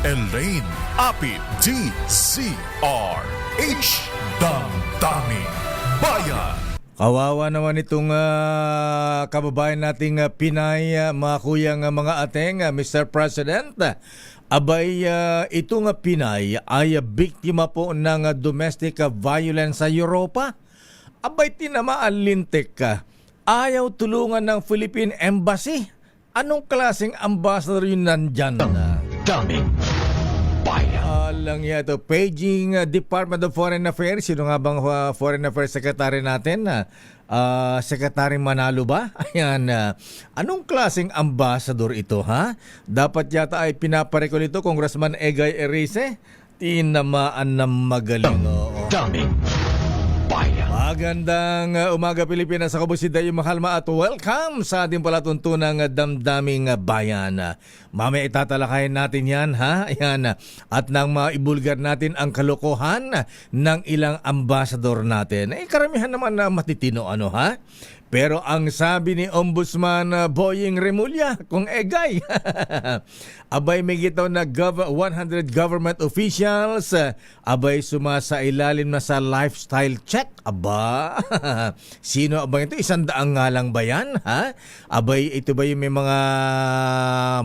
Elaine Apit DZRH Damdamin Bayan. Kawawa naman itong kababayan nating Pinay, mga kuyang mga ateng, Mr. President. Abay, itong Pinay ay biktima po ng domestic violence sa Europa. Abay, tinamaan lintik ka. Ayaw tulungan ng Philippine Embassy. Anong klaseng ambassador yun nandyan? Damdamin Bayan. Lang yan ito. Paging Department of Foreign Affairs. Sino nga bang Foreign Affairs Secretary natin? Secretary Manalo ba? Ayan. Anong klaseng ambassador ito, ha? Dapat yata ay pinaparekol ito, Congressman Egay Erice. Tinamaan ng magaling. Damdamin Bayan. Magandang umaga Pilipinas, ako po si Dayo Mahalma at welcome sa ating palatuntunang Damdaming Bayan. Mamaya itatalakayin natin yan, ha? Ayan. At nang maibulgar natin ang kalokohan ng ilang ambassador natin. Karamihan naman na matitino, ano, ha? Pero ang sabi ni Ombudsman Boying Remulla, kung egay, abay may gitaw na 100 government officials, abay sumasailalim na sa lifestyle check. Aba, sino abay ito? 100 nga lang ba yan? Ha? Abay, ito ba yung may mga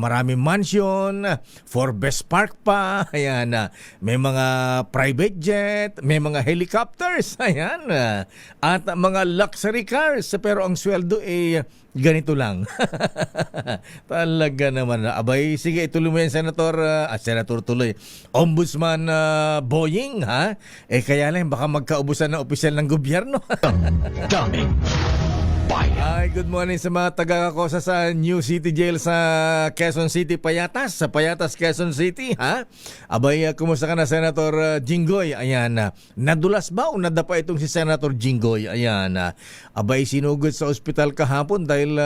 maraming mansion, Forbes Park pa, ayan, may mga private jet, may mga helicopters, ayan, at mga luxury cars, pero ang sweldo ganito lang. Talaga naman. Abay, sige, ituloy mo yan, Senator tuloy. Ombudsman Boying, ha? Kaya lang, baka magkaubusan ng opisyal ng gobyerno. Damdamin Bayan. Ay, good morning sa mga taga-kakosa sa New City Jail sa Quezon City, Payatas. Sa Payatas, Quezon City, ha? Abay, kumusta ka na, Senator Jinggoy? Ayan, nadulas ba o nadapa itong si Senator Jinggoy? Ayan, abay, sinugod sa ospital kahapon dahil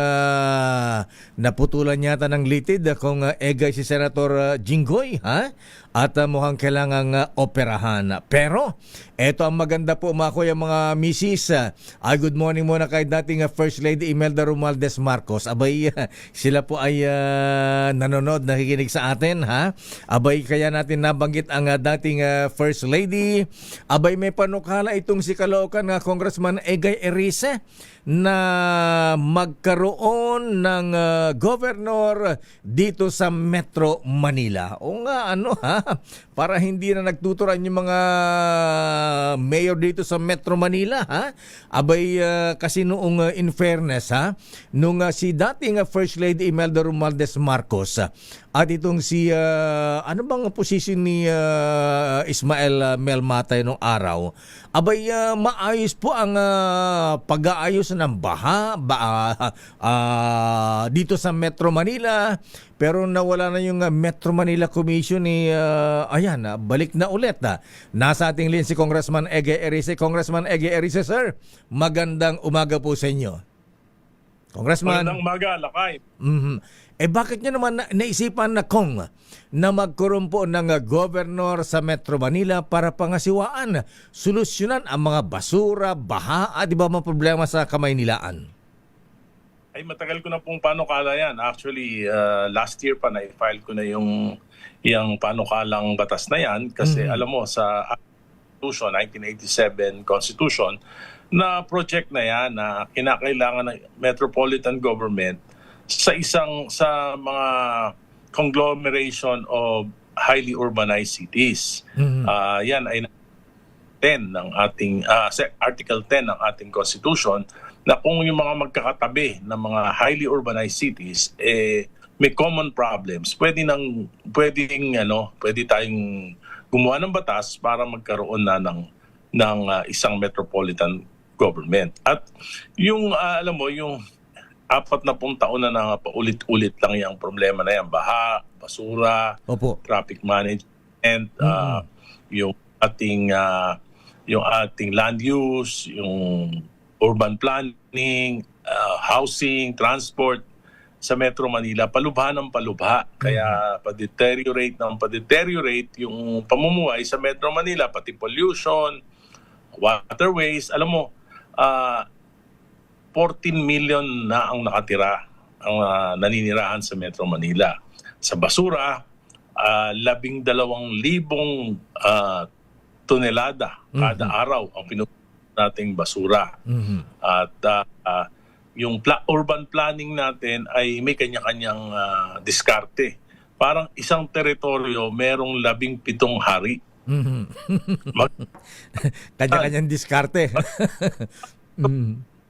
naputulan yata ng litid kung egay si Senator Jinggoy, ha? At mukhang kailangang operahan. Pero, eto ang maganda po, mga kuya, mga misis. Good morning muna kay dating First Lady Imelda Romualdez Marcos. Abay, sila po ay nanonood, nakikinig sa atin, ha? Abay, kaya natin nabanggit ang dating First Lady. Abay, may panukala itong si Caloocan, Congressman Egay Erice, na magkaroon ng governor dito sa Metro Manila. O nga, ano, ha? Para hindi na nagtuturan yung mga mayor dito sa Metro Manila, ha? Abay, kasi noong in fairness, ha? Nung si dating First Lady Imelda Romualdez Marcos, at itong si, ano bang posisyon ni Ismael Melmatay nung araw, abay, maayos po ang pag-aayos ng baha dito sa Metro Manila. Pero nawala na yung Metro Manila Commission ayan, balik na ulit. Nasa ating link si Congressman Egay Erice. Congressman Egay Erice, sir, magandang umaga po sa inyo. Congressman. Magandang umaga, Lakay. Bakit nyo naman naisipan na magkaroon po ng governor sa Metro Manila para pangasiwaan, solusyonan ang mga basura, baha, at iba mga problema sa Kamaynilaan? Ay, matagal ko na pong panukala yan. Actually, last year pa na-file ko na yung panukalang batas na yan kasi alam mo, sa Constitution, 1987 Constitution, na project na yan na kinakailangan ng metropolitan government sa mga conglomeration of highly urbanized cities. Yan ay 10 ng ating Article 10 ng ating Constitution, na kung yung mga magkakatabi ng mga highly urbanized cities may common problems, pwede tayong gumawa ng batas para magkaroon na ng isang metropolitan government. At yung alam mo, yung 40 taon na paulit-ulit lang yung problema na yan, baha, basura, Opo. traffic management, yung ating land use, yung urban planning, housing, transport sa Metro Manila, palubha ng palubha. Kaya pa-deteriorate yung pamumuhay sa Metro Manila, pati pollution, waterways. Alam mo, 14 million na ang nakatira, ang naninirahan sa Metro Manila. Sa basura, 12,000 tonelada kada araw ang pinupunta nating basura. At yung urban planning natin ay may kanya-kanyang diskarte. Parang isang teritoryo merong 17 hari. Kanya-kanyang diskarte.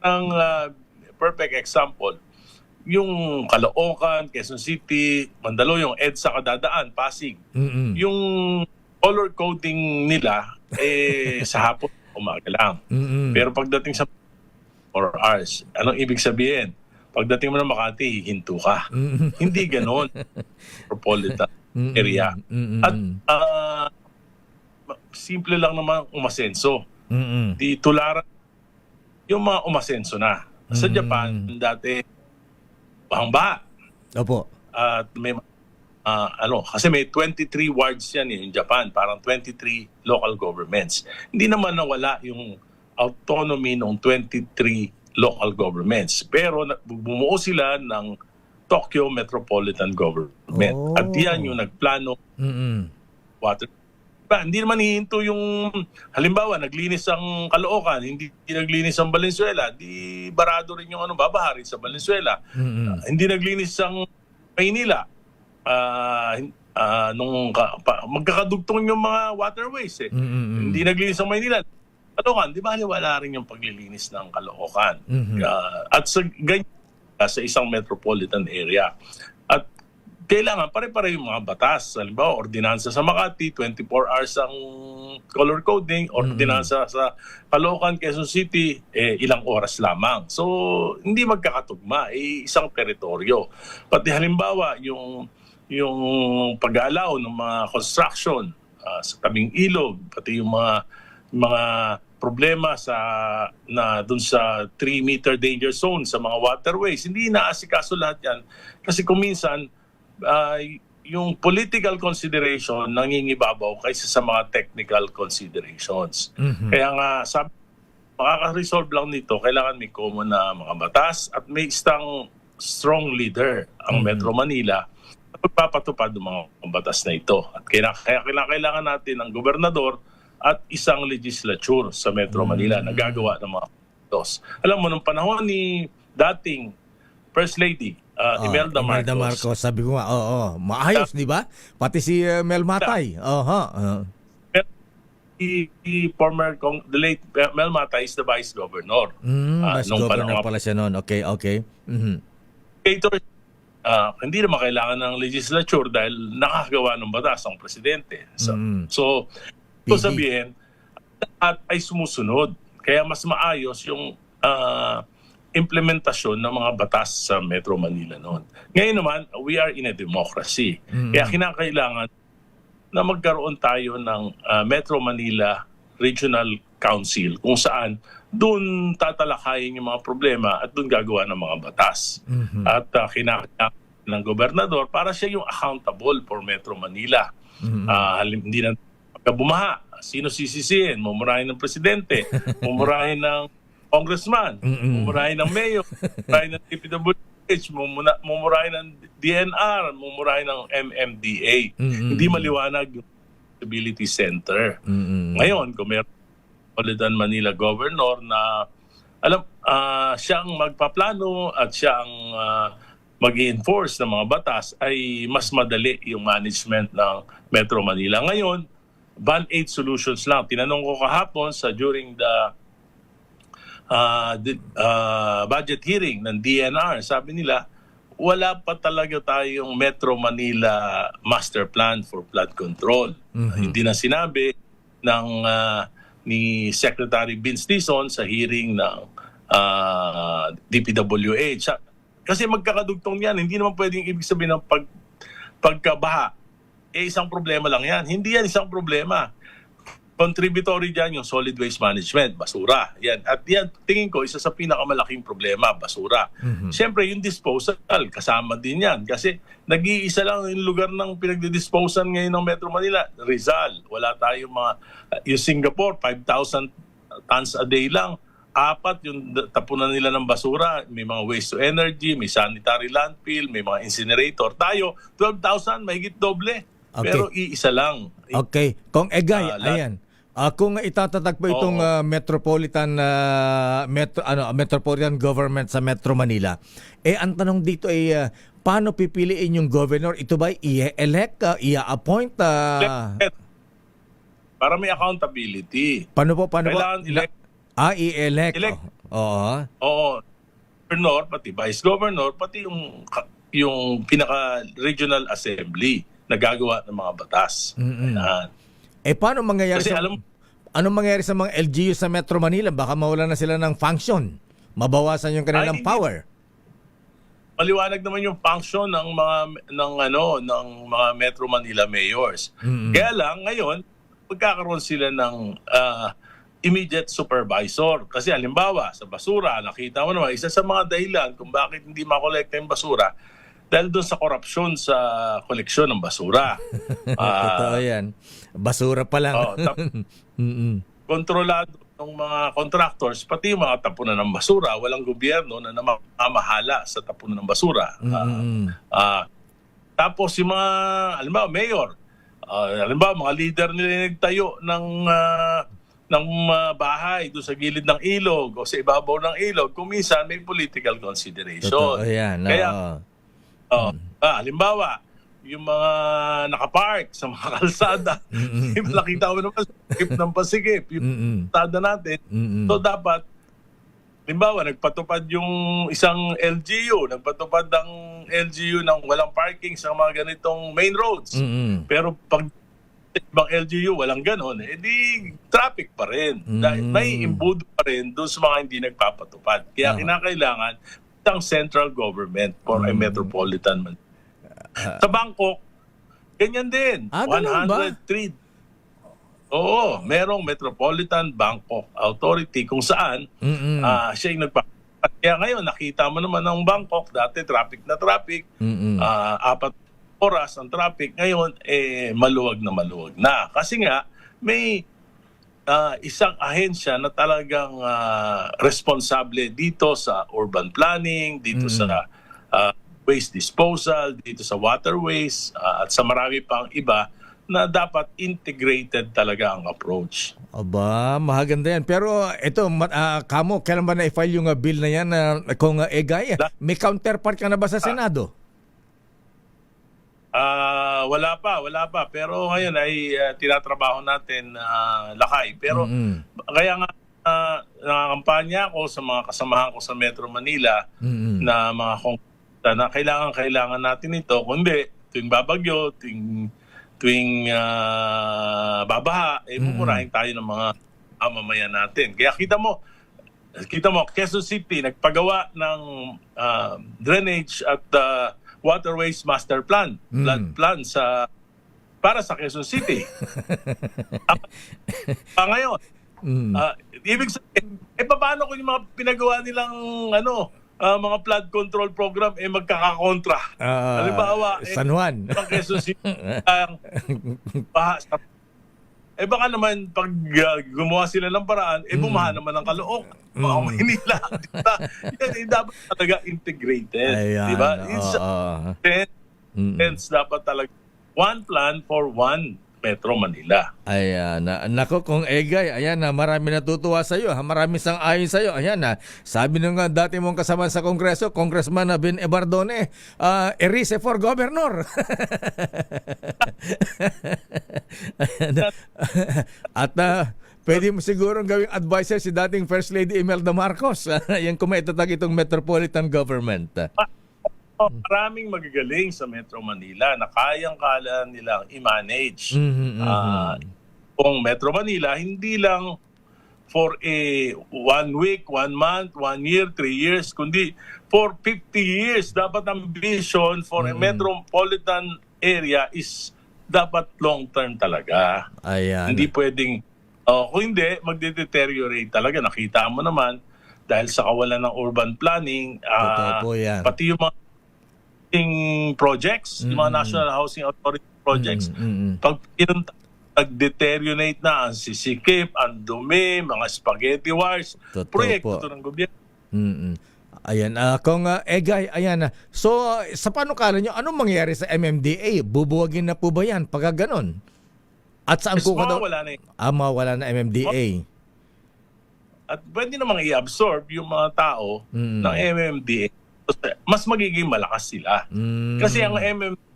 Ang perfect example, yung Caloocan, Quezon City, Mandaluyong, EDSA kadadaan, Pasig. Yung color coding nila sa hapon, umaga lang. Pero pagdating sa 4 hours, anong ibig sabihin? Pagdating mo ng Makati, hinto ka. Hindi ganon. Metropolitan area. At simple lang naman umasenso. Di tularan yung mga umasenso na. Sa Japan, dati, bahang-baha. Opo. At may kasi may 23 wards yan yung Japan, parang 23 local governments. Hindi naman nawala yung autonomy ng 23 local governments. Pero bumuo sila ng Tokyo Metropolitan Government. Oh. At yan yung nagplano water. Hindi naman hihinto yung, halimbawa, naglinis ang Caloocan, hindi naglinis ang Valenzuela, di barado rin yung babaha rin sa Valenzuela. Hindi naglinis ang Maynila. Magkakadugtong yung mga waterways eh. Hindi naglinis ang Maynila. Caloocan, di ba wala rin yung paglilinis ng Caloocan? At sa ganyan, sa isang metropolitan area. At kailangan pare-pare yung mga batas. Halimbawa, ordinansa sa Makati, 24 hours ang color coding. Ordinansa sa Caloocan, Quezon City, ilang oras lamang. So, hindi magkakatugma. Isang teritoryo. Pati halimbawa, yung pag-aalaw ng mga construction sa tabing ilog, pati yung mga problema dun sa 3-meter danger zone sa mga waterways, hindi inaasikaso lahat yan. Kasi kung minsan, yung political consideration nangingibabaw kaysa sa mga technical considerations. Kaya nga, makaka-resolve lang nito, kailangan may common na mga batas at may isang strong leader ang Metro Manila na magpapatupad ng mga batas na ito. At kaya kailangan natin ng gobernador at isang legislature sa Metro Manila na gagawa ng mga batas. Alam mo, nung panahon ni dating First Lady, Imelda Marcos. Sabi ko nga, maayos, di ba? Pati si Mel Matay. The late Mel Matay is the Vice Governor. Vice Governor pala siya noon. Okay. Hindi naman kailangan ng legislature dahil nakagawa ng batas ang presidente. So sabihin, at ay sumusunod. Kaya mas maayos yung implementasyon ng mga batas sa Metro Manila noon. Ngayon naman, we are in a democracy. Kaya kinakailangan na magkaroon tayo ng Metro Manila Regional Council kung saan doon tatalakayin yung mga problema at doon gagawa ng mga batas. At kinakailangan ng gobernador para siya yung accountable for Metro Manila. Hindi na bumaha. Sino sisisihin? Mumurahin ng presidente, mumurahin ng congressman, mumurahin ng mayor, mumurahin ng DPWH, mumurahin ng DNR, mumurahin ng MMDA. Hindi maliwanag yung Accountability Center. Ngayon, kung may Metropolitan Manila Governor na siyang magpaplano at siyang mag-i-enforce ng mga batas, ay mas madali yung management ng Metro Manila. Ngayon, Band-Aid solutions lang. Tinanong ko kahapon during the budget hearing ng DNR, sabi nila, wala pa talaga tayong Metro Manila Master Plan for Flood Control. Hindi na sinabi ni Secretary Vince Dizon sa hearing ng DPWH. Kasi magkakadugtong yan. Hindi naman pwedeng ibig sabihin ng pagkabaha. Isang problema lang yan. Hindi yan isang problema. Contributory dyan yung solid waste management, basura. Yan. At yan, tingin ko, isa sa pinakamalaking problema, basura. Siyempre, yung disposal, kasama din yan. Kasi nag-iisa lang yung lugar ng pinagdidisposan ngayon ng Metro Manila, Rizal. Wala tayong yung Singapore, 5,000 tons a day lang. 4 yung tapunan nila ng basura. May mga waste to energy, may sanitary landfill, may mga incinerator. Tayo, 12,000, mahigit doble. Okay. Pero iisa lang. Okay. Kung Egay, lahat- ayan. Kung itatatag po itong metropolitan government sa Metro Manila, ang tanong dito ay paano pipiliin yung governor? Ito ba i-elect, i-appoint? Para may accountability. Paano po? Kailangan elect. I-elect. Elect. Oo. Oo. Governor, pati vice governor, pati yung pinaka-regional assembly na gagawa ng mga batas. Ayan. Paano mangyayari Kasi anong mangyayari sa mga LGU sa Metro Manila? Baka mawala na sila ng function. Mabawasan yung kanilang Ay, hindi. power. Maliwanag naman yung function ng mga Metro Manila mayors. Kaya lang ngayon magkakaroon sila ng immediate supervisor. Kasi halimbawa sa basura, nakita mo naman isa sa mga dahilan kung bakit hindi makolekta yung basura dahil doon sa korupsyon sa koleksyon ng basura. Totoo yan. Basura pa lang. Kontrolado ng mga contractors, pati yung mga tapunan ng basura. Walang gobyerno na namamahala sa tapunan ng basura. Tapos yung mga, halimbawa, mayor, halimbawa, mga leader nila yung nagtayo ng bahay doon sa gilid ng ilog o sa ibabaw ng ilog, kung minsan may political consideration. Totoo yan. Kaya, halimbawa, yung mga nakapark sa mga kalsada, nakita mo naman sikip ng pasikip, yung kalsada natin. So dapat, halimbawa, nagpatupad yung isang LGU, nagpatupad ng LGU ng walang parking sa mga ganitong main roads. Pero pag ibang LGU walang ganon, di traffic pa rin. Dahil may imbudo pa rin doon sa mga hindi nagpapatupad. Kaya kinakailangan isang central government for a metropolitan man. Sa Bangkok, ganyan din. Ganun ba? 103. Oo, merong Metropolitan Bangkok Authority kung saan siya yung nagpapatupad. Kaya ngayon, nakita mo naman ng Bangkok, dati traffic na traffic, 4 oras ang traffic, ngayon maluwag na. Kasi nga may isang ahensya na talagang responsable dito sa urban planning, dito sa waste disposal, dito sa waterways, at sa marami pang iba na dapat integrated talaga ang approach. Aba, mahaganda yan. Pero ito, kamo, kailan ba na-file yung bill na yan kung Egay? May counterpart ka na ba sa Senado? Wala pa. Pero ngayon ay tinatrabaho natin lakay. Pero kaya nga nakakampanya ako sa mga kasamahan ko sa Metro Manila na mga kongresista na kailangan natin ito. Kundi tuwing babagyo, tuwing babaha, pupurahin tayo ng mga mamamayan natin. Kaya kita mo, Quezon City nagpagawa ng drainage at waterways master plan, flood plan para sa Quezon City. Ngayon, ibig sabihin, paano kung yung mga pinagawa nilang mga flood control program magkakakontra? Halimbawa, San Juan. Ang Quezon City, baka naman pag gumawa sila ng paraan, bumaha naman ang Caloocan, Maynila. Diba? Yan, dapat talaga integrated. Ayan, Diba? It's dapat talaga one plan for one Metro Manila. Ayan. Nako, kung Egay, ayan na, marami natutuwa sa iyo. Marami sang-ayon sa iyo. Ayan na. Sabi nung dati mong kasama sa Kongreso, Congressman Ben Ebardone, Erice for Governor. At pwede mo siguro gawing advisor si dating First Lady Imelda Marcos. Yan kung maitatag itong metropolitan government. Maraming magagaling sa Metro Manila na kayang-kala nilang i-manage. Kung Metro Manila, hindi lang for 1 week, 1 month, 1 year, 3 years, kundi for 50 years. Dapat ang vision for a metropolitan area is dapat long-term talaga. Ayan. Hindi pwedeng, kung hindi, magde-deteriorate talaga. Nakita mo naman, dahil sa kawalan ng urban planning, Totoo po yan. pati yung mga projects, yung mga National Housing Authority projects, pag nag-deteriorate na ang sisikip, ang dumi, mga spaghetti wires, Totoo proyekto po. to ng gobyerno. Ayan, kung Egay, ayan. So, sa panukala nyo, anong mangyayari sa MMDA? Bubuwagin na po ba yan pagka ganon? At saan po daw? Mawawala na yun. Mawala na MMDA. At pwede namang i-absorb yung mga tao ng MMDA. Mas magiging malakas sila. Kasi ang MMDA,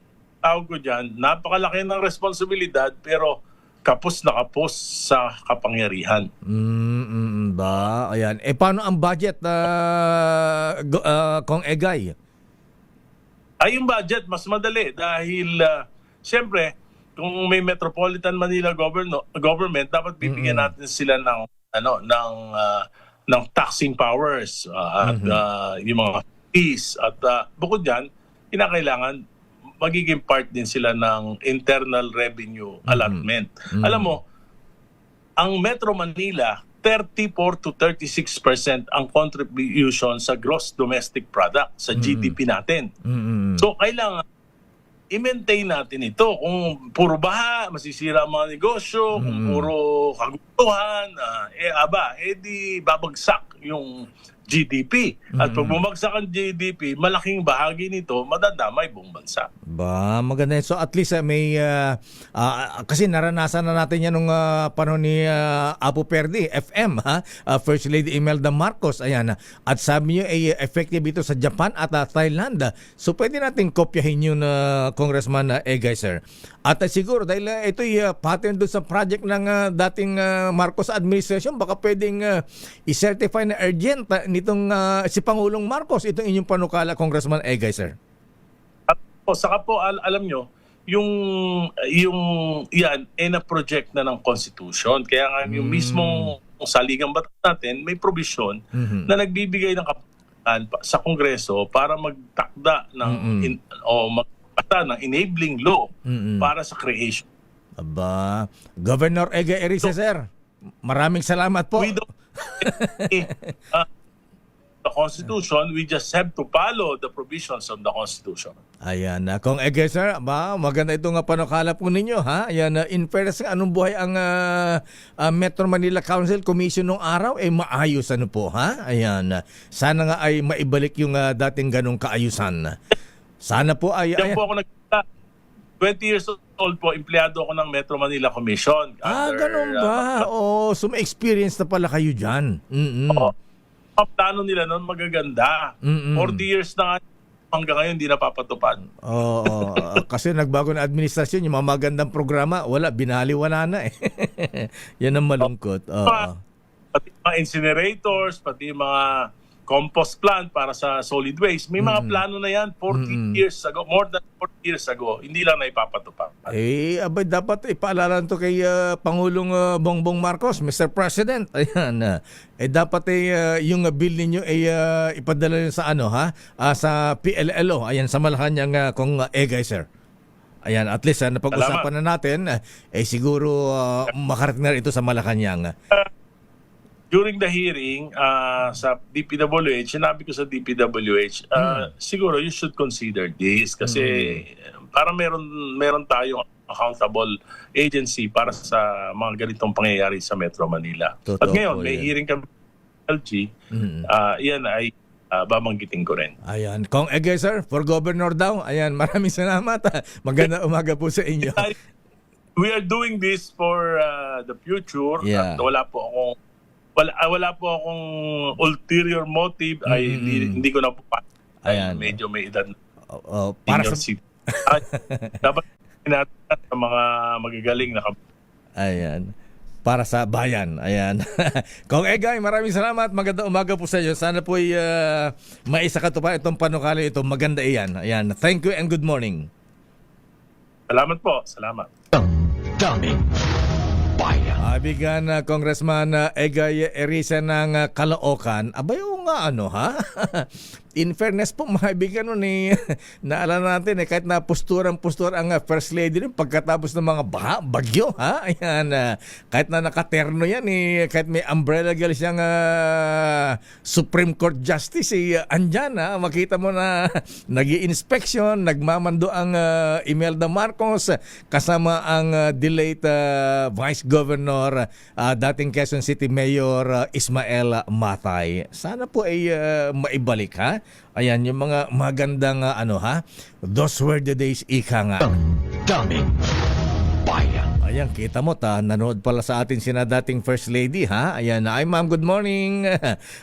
tawag ko dyan, napakalaki ng responsibilidad pero kapos na kapos sa kapangyarihan. Ba? Ayan. Paano ang budget, Kong Egay? Ay, yung budget, mas madali dahil, siyempre, kung may Metropolitan Manila government, dapat bibigyan natin sila ng ng taxing powers at yung mga fees at bukod diyan kinakailangan magiging part din sila ng internal revenue allotment. Alam mo, ang Metro Manila 34 to 36% ang contribution sa gross domestic product sa GDP natin. So kailangan i-maintain natin ito. Kung puro baha, masisira ang mga negosyo. Kung puro kagustuhan, di babagsak yung GDP. At pag bumagsak ang GDP, malaking bahagi nito madadamay buong bansa. Ba, maganda yun. So at least may kasi naranasan na natin yan nung panahon ni Apo Perdi, FM, First Lady Imelda Marcos. Ayan. At sabi niyo ay effective ito sa Japan at Thailand. So pwede natin kopyahin yun, Congressman Egay, sir. At siguro dahil ito'y pattern doon sa project ng dating Marcos administration, baka pwedeng i-certify na urgent nitong si Pangulong Marcos itong inyong panukala, Congressman Egay, sir. At saka po alam nyo, yung yan na-project na ng Constitution. Kaya nga yung mismong saligang batas natin may provision na nagbibigay ng kapanan sa Kongreso para magtakda ng magtakda ng enabling law para sa creation. Aba, Governor Egay Erice, sir. Maraming salamat po. We don't the Constitution, we just have to follow the provisions of the Constitution. Ayan, kung Egay, sir, maganda itong panukala po ninyo, ha? Ayan, in fairness, anong buhay ang Metro Manila Council Commission nung araw, maayos ano po, ha? Ayan, sana nga ay maibalik yung dating ganong kaayusan. Sana po ay... Diyan po ako 20 years old po, empleyado ako ng Metro Manila Commission. Ganun ba? So may experience na pala kayo dyan. Ang plano nila noon magaganda. 40 years na hanggang ngayon hindi napapatupad. Kasi nagbago na administrasyon, yung mga magandang programa, binaliwala na eh. Yan ang malungkot. Pati mga incinerators, pati mga compost plant para sa solid waste. May mga plano na yan 40 years ago, more than 40 years ago. Hindi lang na ipapatupad. Abay, dapat ipaalala to kay Pangulong Bongbong Marcos, Mr. President. Ayan. Dapat yung bill ninyo ipadala nyo sa sa PLLO. Ayan, sa Malacanang kung Egay, sir. Ayan, at least napag-usapan na natin, siguro makarating na ito sa Malacanang. During the hearing sa DPWH, sinabi ko sa DPWH, siguro you should consider this kasi para meron tayong accountable agency para sa mga ganitong pangyayari sa Metro Manila. At ngayon, may hearing kami sa LG, yan ay babanggitin ko rin. Ayan, Kong Egay, sir, for Governor daw. Ayan, maraming salamat. Magandang umaga po sa inyo. We are doing this for the future at wala po akong ulterior motive ay hindi ko na po medyo may edad para sa dapat natin sa mga magagaling na ayan, para sa bayan. Ayan. Kong Egay, maraming salamat. Magandang umaga po sa iyo. Sana po maisakatupa itong panukala ito. Maganda iyan. Ayan. Thank you and good morning. Salamat po. Salamat. Daming bayan. Bigyan Congressman Egay Erice ng Caloocan. Abay, nga in fairness po, mga kaibigan nun naalala natin kahit na postura ang First Lady rin pagkatapos ng mga bagyo, ha? Ayan, kahit na nakaterno yan, kahit may umbrella girl siyang Supreme Court Justice, andyan, ha? Makita mo na nag-i-inspection, nagmamando ang Imelda Marcos kasama ang delayed Vice Governor, dating Quezon City Mayor Ismael Matay. Sana po ay maibalik, ha? Ayan, yung mga magandang those were the days, ika nga. Daming bayan. Ayan, kita mo nanood pala sa atin sina dating First Lady, ha? Ayan, ay ma'am, good morning.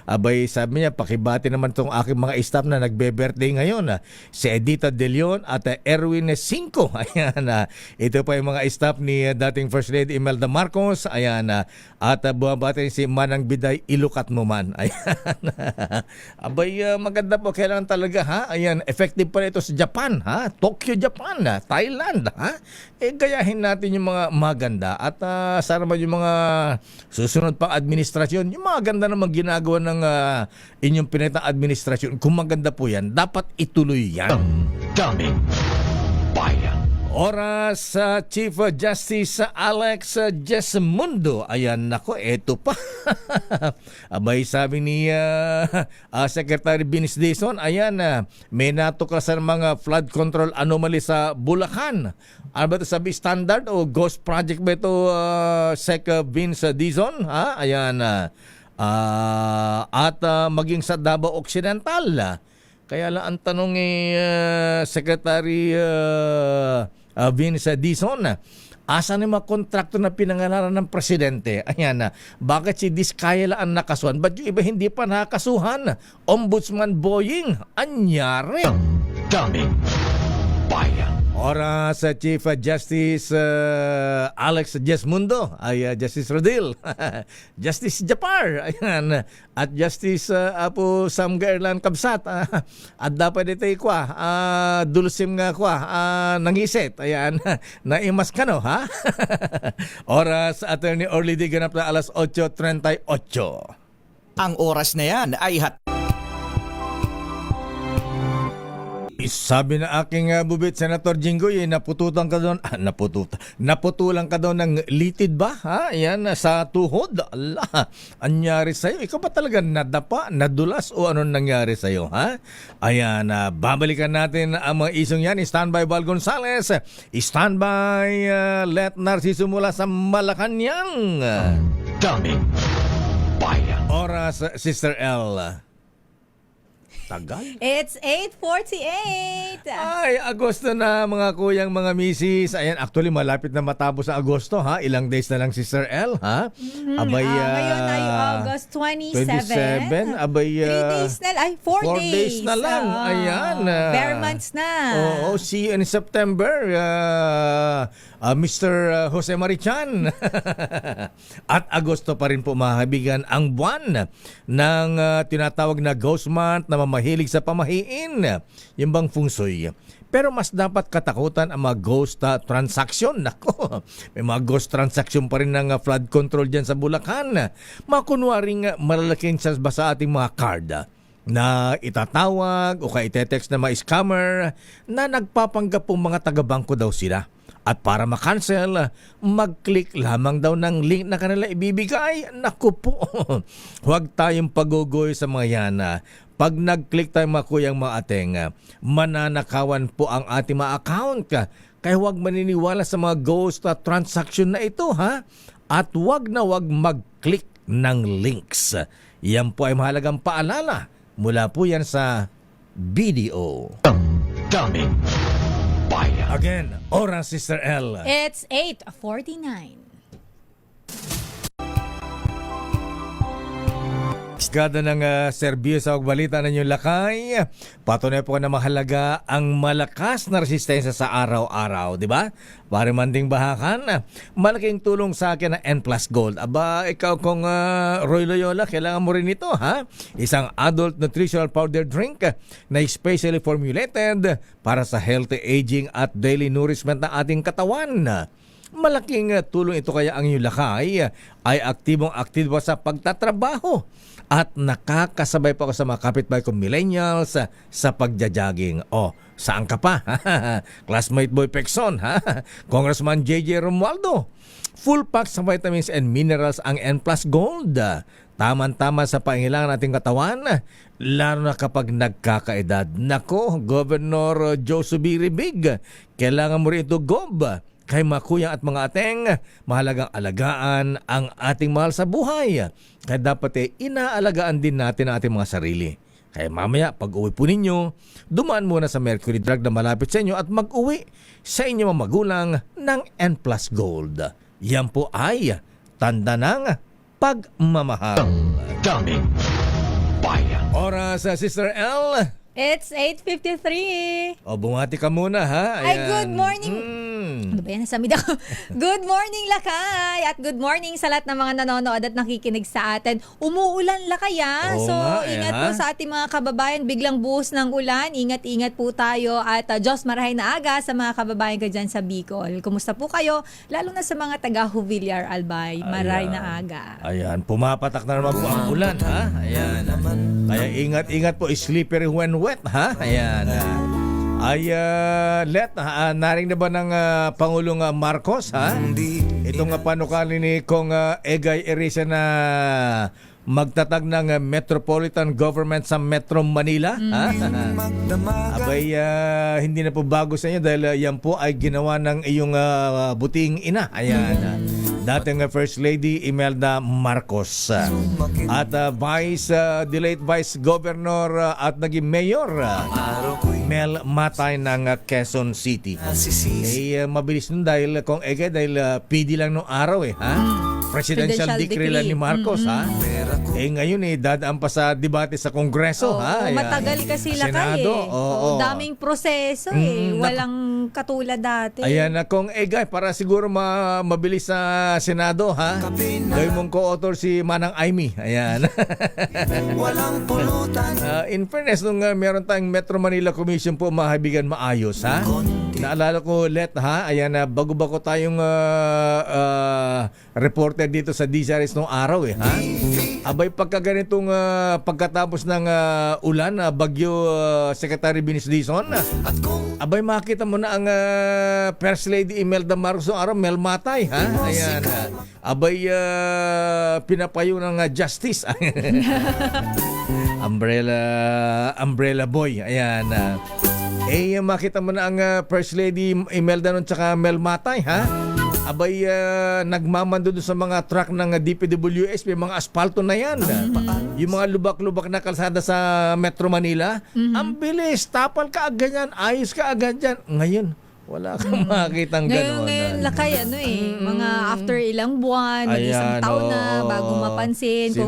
Abay, sabi niya, pakibati naman tong aking mga staff na nagbe-birthday ngayon. Si Edita De Leon at Erwin Cinco. Ayan, ito pa yung mga staff ni dating First Lady Imelda Marcos. Ayan, at buwabati si Manang Biday, ilukat mo man. Ayan. Abay, maganda po, kailangan talaga, ha? Ayan, effective pa ito sa Japan, ha? Tokyo, Japan, Thailand, ha? Gayahin natin yung mga maganda at sana naman yung mga susunod pang administrasyon, yung mga ganda naman ginagawa ng inyong pinatang administrasyon, kung maganda po yan, dapat ituloy yan. Daming bayan. Oras Chief Justice Alex Jesmundo. Ayan, nako, eto pa. Abay, sabi ni Secretary Vince Dizon, ayan, may natuklasan mga flood control anomaly sa Bulacan. Ano ba ito, sabi standard o ghost project ba ito, Sec Vince Dizon? Ha? Ayan, at maging sa Davao Occidental. Kaya lang ang tanong Secretary Vince Dizon, asa na mga kontrakto na pinangalanan ng presidente? Ayan, bakit si Diskaya lang ang nakasuhan? Ba't yung iba hindi pa nakasuhan? Ombudsman Boying, anyari? Daming bayan. Oras Chief Justice Alex Jesmundo, ay Justice Rodil, Justice Japar, ayan, at Justice Apo Sam Gaerlan Kabsat, at dapat ito dulsim nga nangisit, ayan, naimas ka no, ha? Oras Attorney Orly Di ganap na alas 8:38. Ang oras na yan ay Sabi na aking bubit, Senator Jinggoy, naputulan ka doon ng litid ba? Ha? Yan, sa tuhod. Allah, anyari sa'yo? Ikaw ba talaga nadapa, nadulas o anong nangyari sa'yo? Ha? Ayan, babalikan natin ang mga isong yan. Standby Val Gonzales. Standby Let Narciso mula sa Malacanang. Daming bayan. Oras, Sister L. Tagal. It's 8:48. Ay, Agosto na mga kuyang, mga misis. Ayan, actually malapit na matapos ang Agosto, ha? Ilang days na lang, Sister L, ha? Abay, ngayon ay August 27. Abay, 3 days na lang. Ay, 4 4 days na lang. Ayan. Bare months na. Oo, see you in September, Mr. Jose Marichan. At Agosto pa rin po, mga kaibigan, ang buwan ng tinatawag na Ghost Month na mahilig sa pamahiin, yung bang feng shui. Pero mas dapat katakutan ang mga ghost transaction. Nako, may mga ghost transaction pa rin ng flood control dyan sa Bulacan. Makunwaring malalaking chance ba sa ating mga card na itatawag o ite-text na mga scammer na nagpapanggap pong mga taga-bangko daw sila. At para ma-cancel, mag-click lamang daw ng link na kanila ibibigay. Naku po, huwag tayong pagugoy sa mga yan. Pag nag-click tayo, mga kuyang, mga ateng, mananakawan po ang ating mga account. Kaya huwag maniniwala sa mga ghost transaction na ito, ha? At huwag na huwag mag-click ng links. Yan po ay mahalagang paalala. Mula po yan sa BDO. Daming bayan. Again, oras, Sister L. It's 8:49. Gada ng serbyo sa balita ng inyong lakay. Patunay po na mahalaga ang malakas na resistensya sa araw-araw, di ba? Para manding bahakan, malaking tulong sa akin na N Plus Gold. Aba, ikaw kung Roy Loyola, kailangan mo rin ito, ha? Isang adult nutritional powder drink na specially formulated para sa healthy aging at daily nourishment ng ating katawan. Malaking tulong ito kaya ang iyong lakay ay aktibong-aktibo sa pagtatrabaho at nakakasabay pa ako sa mga kapitbahay kong millennials sa pagja-jogging. O, saan ka pa? Classmate Boy Pekson, ha? Congressman JJ Romualdo. Full pack sa vitamins and minerals ang N Plus Gold. Taman-tama sa pangailangan nating katawan, lalo na kapag nagkakaedad. Nako, Governor Joe Subiribig, kailangan mo rin ito, Gob. Kay makuyang at mga ateng, mahalagang alagaan ang ating mahal sa buhay. Kaya dapat inaalagaan din natin ang ating mga sarili. Kaya mamaya, pag uwi po ninyo, dumaan muna sa Mercury Drug na malapit sa inyo at mag-uwi sa inyong mga magulang ng N Plus Gold. Yan po ay tanda ng pagmamahal. Daming bayan. Oras, Sister L. It's 8:53. O, bumati ka muna, ha? Ay, good morning. Ano ba yan? Nasamid ako. Good morning, Lakay! At good morning sa lahat ng mga nanonood at nakikinig sa atin. Umuulan, Lakay, ha? Oo So, nga, ingat ha? po sa ating mga kababayan. Biglang buhos ng ulan. Ingat-ingat po tayo. At Diyos marahay na aga sa mga kababayan ko dyan sa Bicol. Kumusta po kayo? Lalo na sa mga taga-Huvillar, Albay. Marahay na aga. Ayan, pumapatak na naman po ang ulan, ha? Ayan. Kaya ingat-ingat po, slippery when wet, ha? Ayan. Naring na ba ng Pangulong Marcos, ha? Itong panukali ni Kong Egay Erisa na magtatag ng metropolitan government sa Metro Manila, ha? Abay, hindi na po bago sa inyo dahil yan po ay ginawa ng iyong buting ina. Ayan. Dating First Lady Imelda Marcos at delayed Vice Governor at naging Mayor Mel Matay ng Quezon City. Mabilis nun dahil kung dahil PD lang nung araw, ha? Presidential decree lang ni Marcos, ha? Ngayon dadaan pa sa debate sa Kongreso, ha? Ayan. Matagal kasi Lakay, Senado, daming proseso, Walang katulad dati. Ayan, kung para siguro mabilis sa Senado, ha? Gawin mong co-author si Manang Aimee. Ayan. Walang pulutan. In fairness, nung meron tayong Metro Manila Commission po, mga kaibigan, maayos, ha? Naalala ko ulit, ha? Ayan, bago-bago tayong reporter dito sa DZRS nung araw, ha? Abay, pagka ganitong pagkatapos ng ulan, bagyo Secretary Binis Dizon, abay, makita mo na ang First Lady Imelda Marcos nung araw, Mel Matay, ha? Ayan. Abay, pinapayo ng justice. Umbrella boy. Ayan. Makita mo na ang First Lady Imelda nun tsaka Mel Matay, ha? Abay, nagmamando doon sa mga truck ng DPWS, may mga asfalto na yan. Yung mga lubak-lubak na kalsada sa Metro Manila, ang bilis, tapal ka agad yan, ayos ka agad yan. Ngayon, wala kang makakitang gano'n. Ngayon, Lakay, mga after ilang buwan, isang taon na, bago mapansin, kung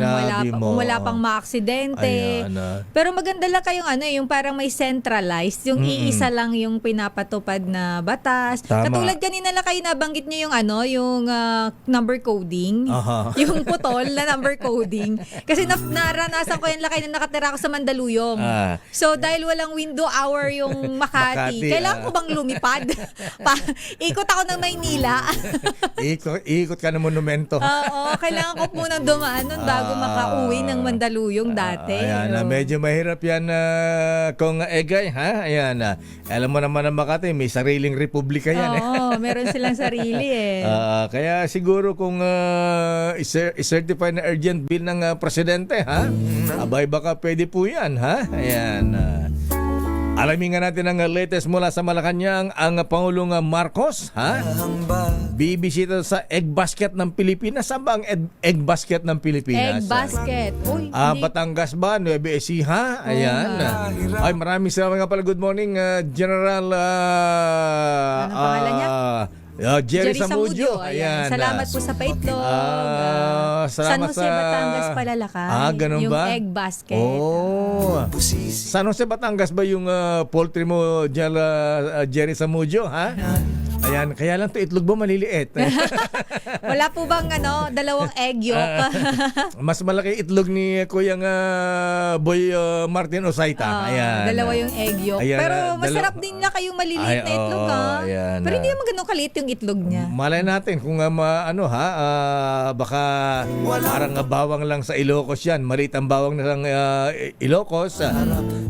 wala pang maaksidente. Pero maganda Lakay yung parang may centralized, yung iisa lang yung pinapatupad na batas. Tama. Katulad kanina Lakay, nabanggit niyo yung number coding, yung putol na number coding. Kasi naranasan ko yan Lakay na nakatira ako sa Mandaluyong. So dahil walang window hour yung Makati, kailangan ko bang lumipad? Ikot ako ng Maynila. Ikot ka ng monumento. Oo, kailangan ko munang dumaan nun bago makauwi ng Mandaluyong dati. Ayan, medyo mahirap yan kung Egay, ha? Ayan, alam mo naman ang Makati, may sariling republika yan. Oo, meron silang sarili Kaya siguro kung i-certify na urgent bill ng presidente, ha? Abay, baka pwede po yan, ha? Ayan. Alamin nga natin ang latest mula sa Malacanang, ang Pangulong Marcos, ha? Bibisita sa egg basket ng Pilipinas. Saan ba ang egg basket ng Pilipinas? Egg basket. Uy, Batangas ba? Nueva Ecija? Ayan. Ay, maraming salamat nga pala. Good morning, General Ano pangalan niya? Jerry Samudio. Ayan. Salamat po sa paitlog. San Salamat Jose, Batangas pala Lakay. Ganun yung ba? egg basket. San Jose, Batangas ba yung poultry mo, Jerry Samudio, ha? Ayan, kaya lang to itlog mo maliliit. Wala po bang dalawang egg yolk? Mas malaki itlog ni Kuyang Boy Martin Osaita. Ayan. Dalawa yung egg yolk. Ayan, Pero masarap din na kayong maliliit na itlog, ha? Ayan, Pero hindi naman ganun kaliit yung itlog niya. Malay natin kung baka parang bawang lang sa Ilocos yan. Maliit ang bawang na lang Ilocos.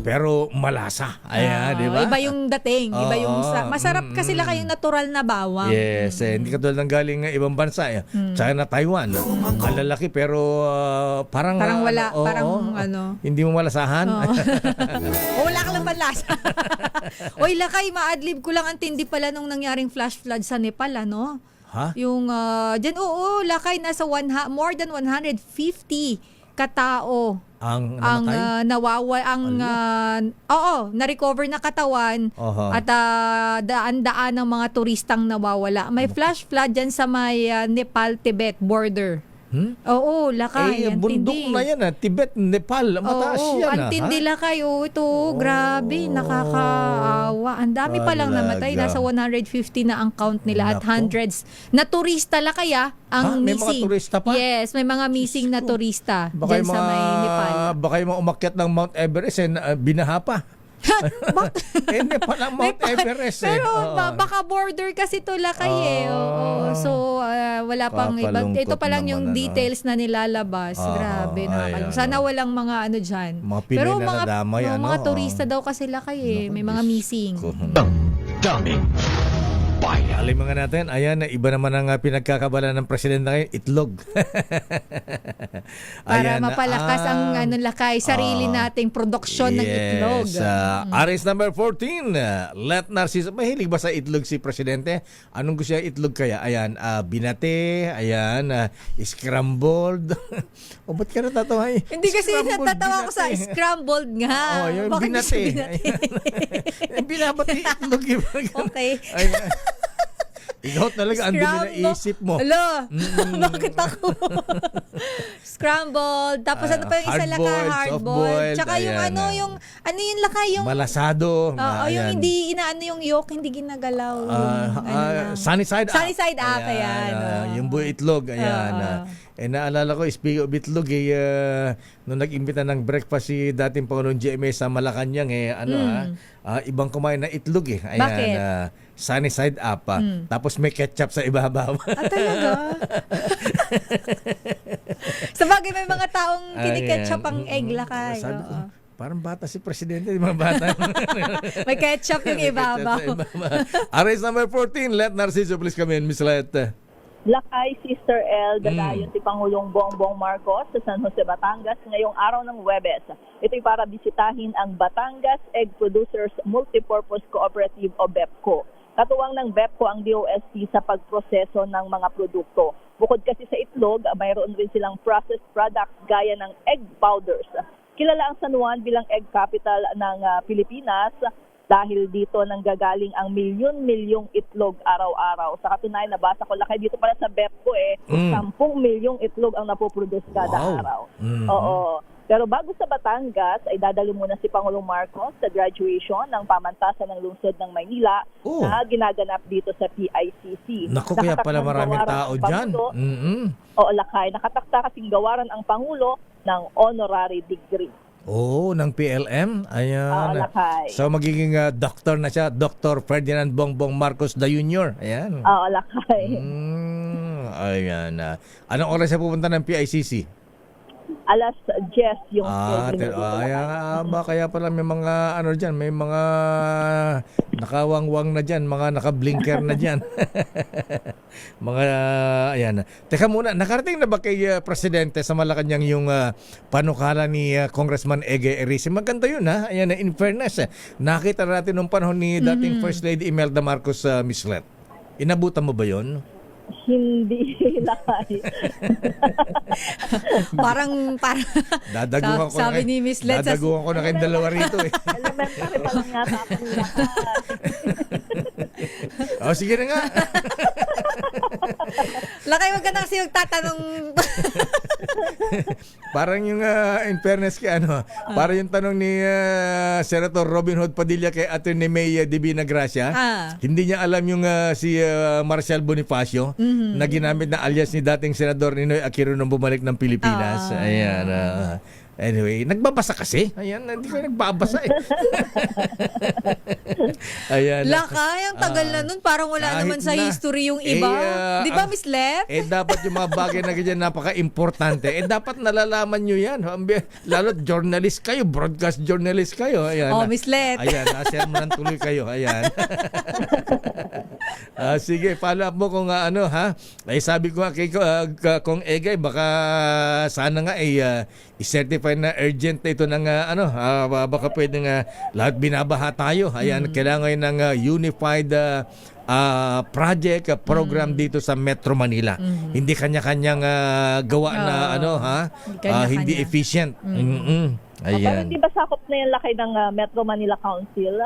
Pero malasa. Ayan, di ba? Iba yung dating. Iba yung masarap kasi lang kayong natural na bawang. Yes, hindi katulad ng galing ibang bansa. China, Taiwan. Ang lalaki pero parang Wala. hindi mo malasahan. O wala ka lang panlasa. Oy, Lakay, maadlib ko lang ang tindi pala nung nangyaring flash flood sa Nepal, ano? Ha? Yung, dyan, Lakay, nasa more than 150 katao Ang na-recover na katawan at daan-daan ng mga turistang nawawala. May flash flood dyan sa may Nepal-Tibet border. Oo, Lakay. Ang bundok tindi. na yan, Tibet, Nepal, mataas yan. Ang tindi, Lakay. Ito, grabe, nakakaawa. Ang dami pa lang namatay. Nasa 150 na ang count nila at hundreds na turista, Lakay, ang may missing. mga turista pa? Yes, may mga missing na turista dyan sa may Nepal. Baka yung mga umakyat ng Mount Everest binaha pa. Nepal ang Mount Everest. Pero baka border kasi to, Lakay. So, wala pang iba. Ito pa lang yung details na nilalabas. Grabe, nakakalungkot. Sana walang mga dyan. Mga Pinoy Pero na nadamay, mga turista daw kasi, Lakay. May mga missing. Damdamin Bayan. Alim mga natin, ayan, iba naman ang pinagkakabala ng presidente ngayon, itlog. Para mapalakas ang Lakay, sarili nating produksyon ng itlog. Aris number 14, Let Narciso. Mahilig ba sa itlog si presidente? Anong gusto niya itlog kaya? Ayan, binate, ayan, scrambled. O ba't ka natatawa? Hindi kasi natatawa ko sa scrambled nga. Yung Bakit binate. Binabati itlog. Okay. Ikaw talaga, andun din ang isip mo. Ala, bakit ako? Scrambled. Tapos ano pa yung isa, Lakay? Hard-boiled. Tsaka yung yung Lakay, yung malasado. yung hindi yung yolk, hindi ginagalaw. Sunny side up. Sunny side up, ayan. Yung buo itlog, ayan. Naalala ko, speaking of itlog, nung nag-imbita ng breakfast si dating Pangulong GMA sa Malacanang, ibang kumain na itlog Ayan, bakit? Sunny side up. Tapos may ketchup sa ibabaw. Talaga? Sabagay, may mga taong kiniketchup ang egg, Lakay. Sabi ko, parang bata si presidente, di mga bata. May ketchup yung ibabaw. Arrest number 14, Let Narciso, please come in, Miss Let. Lakay, Sister L, dadayon si Pangulong Bongbong Marcos sa San Jose, Batangas ngayong araw ng Huwebes. Ito'y para bisitahin ang Batangas Egg Producers Multipurpose Cooperative o BEPCO. Katuwang ng BEPCO ang DOST sa pagproseso ng mga produkto. Bukod kasi sa itlog, mayroon rin silang processed products gaya ng egg powders. Kilala ang San Juan bilang egg capital ng Pilipinas dahil dito nanggagaling ang milyon-milyong itlog araw-araw. Sa katunayan, nabasa ko, Lakay, dito pala sa BEPCO 10 milyong itlog ang napoproduce kada araw. Oo. Pero bago sa Batangas, ay dadalo muna si Pangulong Marcos sa graduation ng pamantasan ng lungsod ng Maynila na ginaganap dito sa PICC. Naku, kaya pala maraming tao dyan. Oo, Lakay. Nakatakta kasing gawaran ang Pangulo ng honorary degree. Ng PLM. Ayan. Lakay. So magiging doctor na siya, Dr. Ferdinand Bongbong Marcos the Jr. Ayan. Lakay. Ayan. Anong oras siya pupunta ng PICC? Alas 10 yung kaya pala may mga dyan, may mga nakawangwang na dyan, mga nakablinker na dyan. Mga, ayan. Teka muna, nakarating na ba kay Presidente sa Malacanang yung panukala ni Congressman Ege Erice? Maganda yun, ha? Ayan, in fairness, nakita natin nung panahon ni dating First Lady Imelda Marcos, Miss Let. Inabutan mo ba yun? Hindi, Lakay. parang dadaguhan ko sabi ni Miss Let, dadaguhan ko na kayong dalawa rito Elementary pa lang yata ako, Lakay. sige na nga. Lakay, wag ka na kasi magtatanong. Parang yung in fairness kay parang yung tanong ni Senator Robin Hood Padilla kay Atty. May Divina Gracia. Hindi niya alam yung si Marcial Bonifacio na ginamit na alias ni dating Senador Ninoy Aquino nung bumalik ng Pilipinas. Ayan. Anyway, nagbabasa kasi. Ayan, hindi ko nagbabasa eh. Ayan. Lakay, ang tagal na nun. Parang wala naman sa history yung iba. Di ba, Miss Lep? Dapat yung mga bagay na ganyan napaka-importante. Dapat nalalaman nyo yan. Lalo journalist kayo, broadcast journalist kayo. Ayan. Miss Lep. Ayan, nasermonan tuloy kayo. Ayan. Sige, follow up mo kung sabi ko nga kay kung Egay, baka sana nga i-certify na urgent na ito ng baka pwede nga lahat binabaha tayo. Ayan, kailangan ng unified project program dito sa Metro Manila. Hindi kanya-kanyang gawa na hindi efficient. Pero Ayan. di ba sakop na yung lakay ng Metro Manila Council?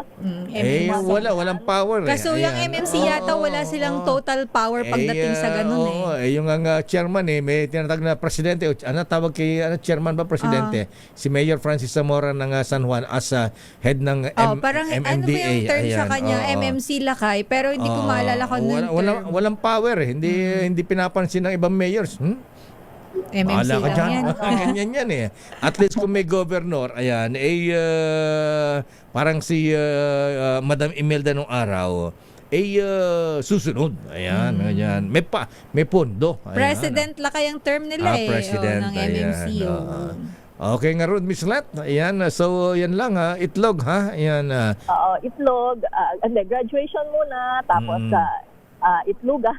Walang power. Kaso yung Ayan. MMC yata wala silang total power pagdating sa ganun yung chairman may tinatag na presidente, tawag kay chairman ba presidente? Si Mayor Francis Zamora ng San Juan as head ng parang MMDA. ano ba yung term sa Ayan, kanya? MMC Lakay, pero hindi ko maalala kung ano yung term. Walang power hindi pinapansin ng ibang mayors. MMC Bahala ka lang dyan. yan. Ganyan yan eh. At least kung may governor, ayan, parang si Madam Imelda nung araw, susunod. Ayan, ganyan. May pondo. Ayan. President Lakay ang term nila President, ng MMC. ayan. Okay nga ron, Miss Let. Ayan, so yan lang itlog Ayan. Itlog, graduation muna, tapos itloga.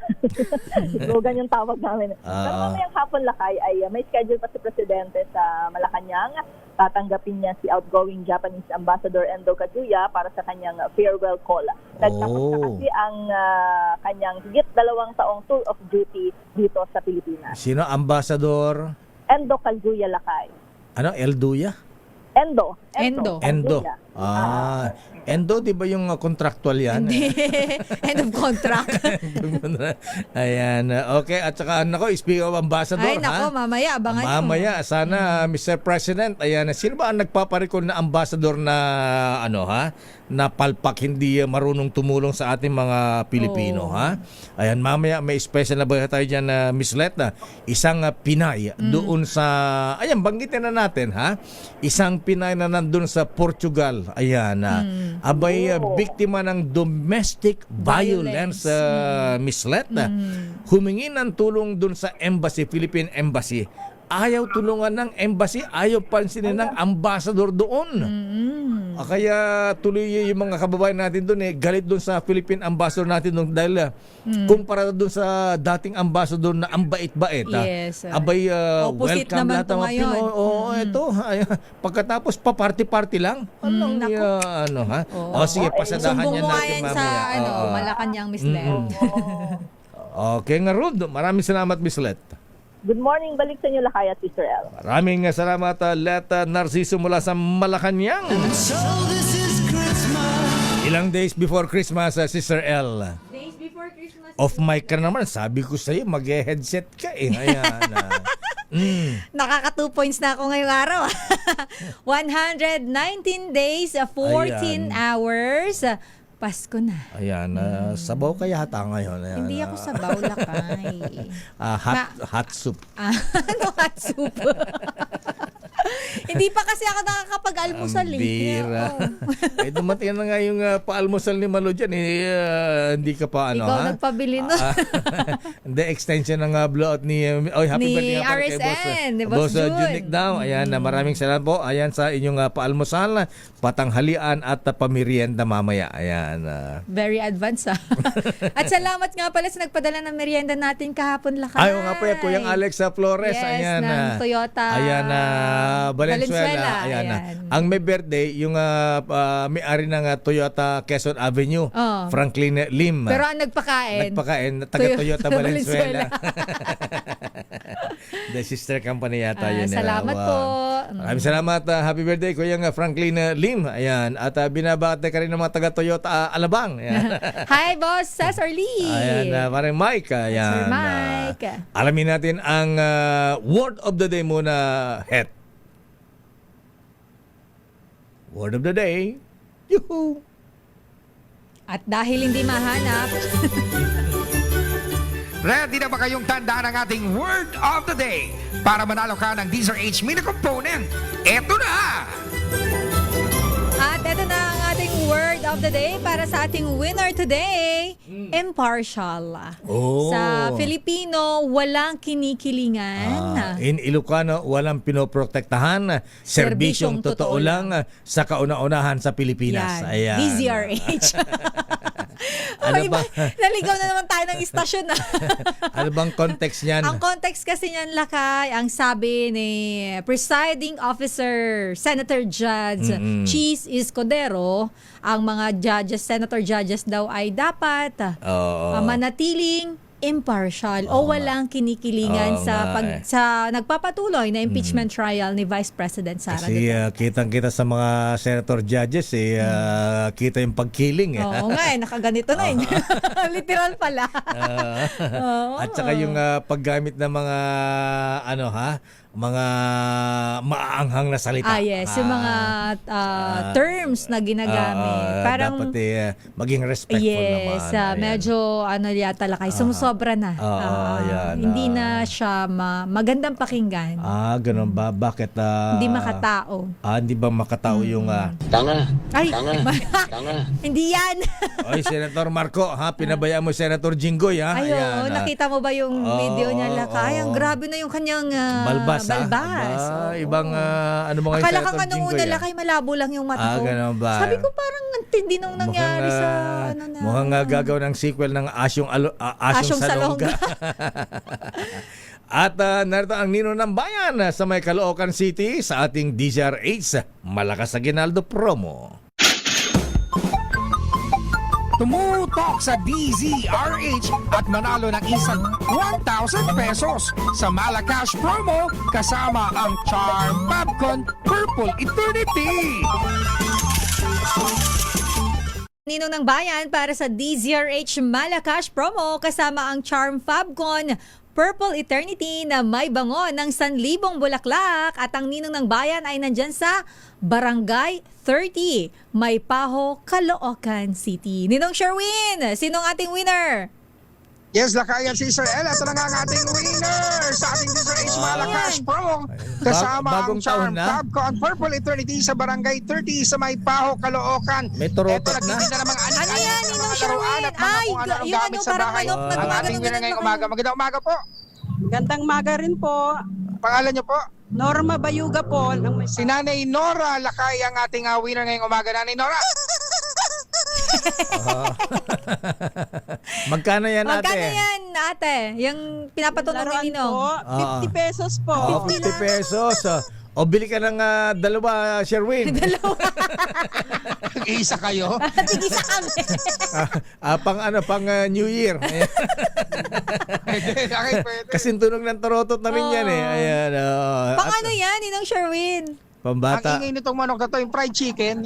Itlogan yung tawag namin. Pero mamayang hapon lakay ay may schedule pa si Presidente sa Malacanang. Tatanggapin niya si outgoing Japanese Ambassador Endo Kazuya para sa kanyang farewell call. Nagtapos na kasi ang kanyang higit 2 taong tour of duty dito sa Pilipinas. Sino? Ambassador? Endo Kazuya lakay. Elduya? Endo. Endo, di ba yung contractual yan? Hindi. End of contract. Ayan. Okay. At saka, speaking of ambassador, Ay, nako, mamaya, abangan nyo. Mamaya, sana, Mr. President, ayan, sino ba ang nagpaparekon na ambassador na, na palpak, hindi marunong tumulong sa ating mga Pilipino, Ayan, mamaya, may special na ba tayo dyan, Miss Let, isang Pinay doon sa, ayan, banggitin na natin, isang Pinay na nandun sa Portugal, ayan, abay, biktima ng domestic violence, Miss Let, humingi ng tulong dun sa embassy, Philippine Embassy. Ayaw tulungan ng embassy, ayaw pansinin ng ambassador doon. Kaya tuloy yung mga kababayan natin doon galit doon sa Philippine ambassador natin doon dahil kumpara doon sa dating ambassador na ang bait-bait. Yes. Abay, opposite welcome naman lahat ng mga ngayon. Pinoy. Ito. Pagkatapos pa-party-party lang. Sige, pasadahan Sumbong niya mo nga natin yan mamaya. sa Malacanang, Miss Lep. Okay nga Rod. Maraming salamat, Miss Let. Good morning, balik sa inyo lakay at Sister El. Maraming salamat, Leta Narciso mula sa Malacanang. Ilang days before Christmas, Sister L. Days before Christmas. Off mic ka naman. Sabi ko sa'yo, mag-headset ka Ayan. Nakaka 2 points na ako ngayong araw. 119 days, 14 hours. Pasko na. Ayan. Sabaw ka yata ngayon. Ayan. Hindi ako sabaw, lakay. Hot soup. Ano hot soup? Hindi pa kasi ako nakakapag-almusal Bira. Dumating na nga yung paalmusal ni Malo dyan. Hindi ka pa Ikaw nagpabili nun. Hindi, extension ng blowout ni happy Ni birthday nga pala kay RSN, ni Boss Boss Jun. Junik daw. Ayan, maraming salamat po. Ayan sa inyong paalmusal, patanghalian at pamirienda mamaya. Ayan. Very advanced At salamat nga pala sa nagpadala ng merienda natin kahapon, lakay. Ayaw nga po yan, Kuyang Alex Flores. Yes, Ayan, ng Toyota. Ayan, Valenzuela. Ayan. Ang may birthday, yung may-ari ng Toyota Quezon Avenue, Franklin Lim. Pero ang nagpakain, taga Toyota Valenzuela. The sister company yata yun. salamat po. Maraming salamat. Happy birthday, Kuya Franklin Lim. Ayan. At binabati ka rin ng mga taga-Toyota Alabang. Ayan. Hi, Boss Cesar Lee. Ayan, parang Mike. Ayan. Sir Mike. Alamin natin ang word of the day muna, Het. Word of the day. Yuhu! At dahil hindi mahanap, Ready na ba kayong tandaan ang ating word of the day para manalo ka ng DZRH Mini Component? Eto na! at ito na ang ating word of the day para sa ating winner today, impartial. Oh. Sa Filipino, walang kinikilingan. In Ilocano, walang pinoprotektahan. Serbisyong totoo lang sa kauna-unahan sa Pilipinas. Yan. Ayan. DZRH. Ano Iba, ba? naligaw na naman tayo ng istasyon na. Ano bang context niyan? Ang context kasi niyan, Lakay, ang sabi ni Presiding Officer Senator Judge Cheese Escudero, ang mga judges, senator judges daw ay dapat manatiling impartial o walang kinikilingan Oo sa nga, sa nagpapatuloy na impeachment trial ni Vice President Sara Kasi Duterte. kitang-kita sa mga senator judges, kita yung pagkiling. Oo nga, nakaganito na yun. Literal pala. Oo. At saka yung paggamit ng mga mga maaanghang na salita. Yes, yung mga terms na ginagamit. Parang dapat maging respectful naman. yes, Ayan. medyo yata Lakay, sumusobra na. Ayan, Hindi na siya magandang pakinggan. Ganun ba? Bakit? Hindi makatao. Hindi ba makatao yung... Ay, hindi yan. Oy, Senator Marco, pinabayaan mo Senator Jinggoy, ha? Ay, oo, nakita mo ba yung video niya, Lakay? Ang grabe na yung kanyang balbas, ha? balbas. Aba, Oo. ibang ano mga yung Akala Senator ka nung Jinggoy, una, Lakay, malabo lang yung mata ko. ganun ba? Sabi ko parang antindi nung nangyari sa mukhang gagawa ng sequel ng Asyong Salonga. At narito ang Nino ng Bayan sa may Caloocan City sa ating DZRH Malakas Aguinaldo promo. Tumutok sa DZRH at manalo ng isang 1,000 pesos sa Malacash promo kasama ang Charm Popcorn Purple Eternity. Ninong ng Bayan para sa DZRH Malacash promo kasama ang Charm Fabcon Purple Eternity na may bango ng 1,000 bulaklak at ang Ninong ng Bayan ay nandyan sa Barangay 30, Maypaho, Caloocan City. Ninong Sherwin, sinong ating winner? Yes, Lakayan si Sir El. Ito na nga ang ating winner sa ating DZRH Malacash promo. Kasama Bagong ang Charm taon na? Popcorn Purple Eternity sa Barangay 30 sa Maypaho, Caloocan. May turotot Ito, na? nagtitinda ng mga Ano yan, Ninong laruan Sherwin? at mga kung ano-anong Yung gamit sa parang bahay. manok na Ang gumagano ating winner ngayong umaga. Magandang umaga po. Gandang maga rin po. Pangalan niyo po? Norma Bayuga po. Si Nanay Nora Lakay ang ating winner ngayong umaga. Nanay Nora! Magkano yan, ate? Magkano yan, ate? Yung pinapatunog Laruan ni Ninong? po, 50 pesos po. 50 pesos. O bili ka ng dalawa, Sherwin. Isa kayo? Tigisa kami. Pang New Year. Ayan. Okay, pwede. Kasing tunog ng torotot na rin yan eh. Ayan. Pang ano yan, Ninong Sherwin? Ang Pambata. ingay nitong manok na to, yung fried chicken.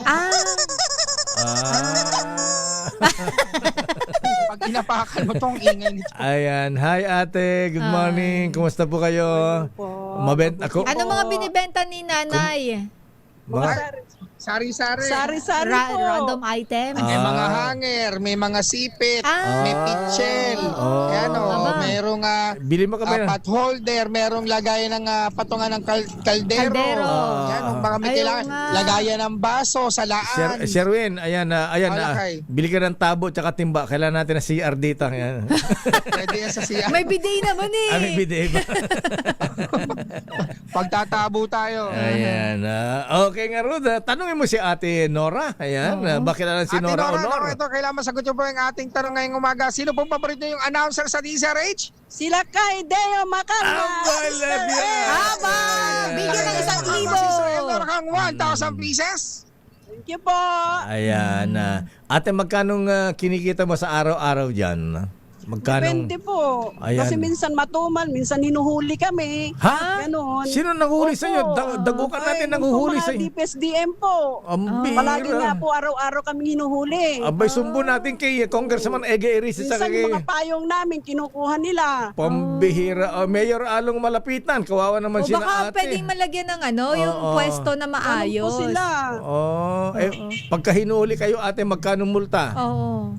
Pag inapakan mo tong ingay nito. Ayan. Hi, ate. Good morning. Kumusta po kayo? Ako. Ano mga binibenta ni nanay? Sari-sari. Sari-sari po. Random item? May mga hanger, may mga sipit, Ah. may pitchel, Aba. merong Bili mo kami na. pot holder, merong lagayan ng patungan ng kaldero. Kaldero. Yan, kung baka may Ayaw kailangan. nga. Lagayan ng baso, salaan. Sherwin, ayan. Malakay. Bili ka ng tabo tsaka timba. Kailangan natin na CR dito. Ayan. Pwede yan sa siya. May bidet naman eh. May bidet ba? Pagtatabo tayo. Ayan. Okay nga, Ruth. Tanungin mo si ate Nora. Ayan. Bakit alam si Ate Nora Nora, Honor? ito, kailangan masagot niyo po yung ating tanong ngayong umaga. Sino pong paborito yung announcer sa DZRH? Sila kay Deo Macarna. Haba! Bigyan ng 1,000. Si Sir El, meron kang 1,000 pieces. Thank you po. Ayan. Ate, magkanong kinikita mo sa araw-araw dyan? Magkano? Depende po. Ayan. Kasi minsan matumal, minsan hinuhuli kami. Ha? Ganon. Sino nanghuli Opo. sa iyo? Dagukan natin nanguhuli sa iyo. DPSDM po. Ang Palagi bira. nga po araw-araw kami hinuhuli. Abay, sumbo natin kay Congressman Ege Erice sa Minsan mga payong namin, kinukuha nila. pambihira. Mayor Along malapitan. Kawawa naman O sila baka ate. pwedeng malagyan ng yung Oo. pwesto na Ganun maayos. po sila. Pagka hinuli kayo ate, magkano multa? Oo.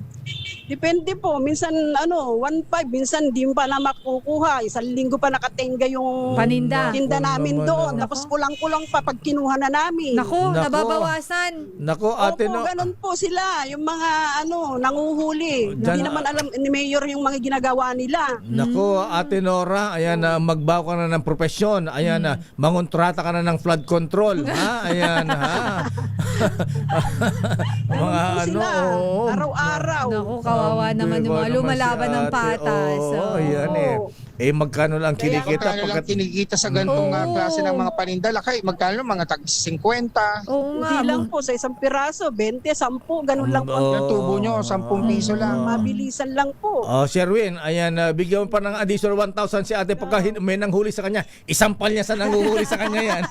Depende po. Minsan 1.5, minsan di pa na makukuha. Isang linggo pa nakatenga yung Paninda. tinda namin naman, doon. ah. Tapos kulang-kulang pa pag kinuha na namin. Nako, Nako. nababawasan. Nako ate, Opo, no. ganun po sila. Yung mga nanguhuli. Dyan- Hindi naman alam ni Mayor yung mga ginagawa nila. Nako, Ate Nora, ayan na magbago ka na ng profesyon. Ayan na mangontrata ka na ng flood control, ha? Ayan, ha? Ganun mga po sila. oo. Araw-araw. Nako, kawawa naman yung mga Diba lumalaban naman ng si ate? patas. Oo, Oo. ayan eh. Eh, magkano lang kinikita Magkano lang pagkat... kinikita sa ganitong Oo. klase ng mga paninda? Lakay, magkano mga tag 50? Oo nga. Hindi lang po sa isang piraso, 20, 10, ganun lang po. Oo. Yung tubo nyo, 10 piso lang. Mabilisan lang po. Oh, Sherwin, ayan, bigyan mo pa ng additional 1,000 si ate pagka may nanghuli sa kanya. Isampal niya sa nanguhuli sa kanya yan.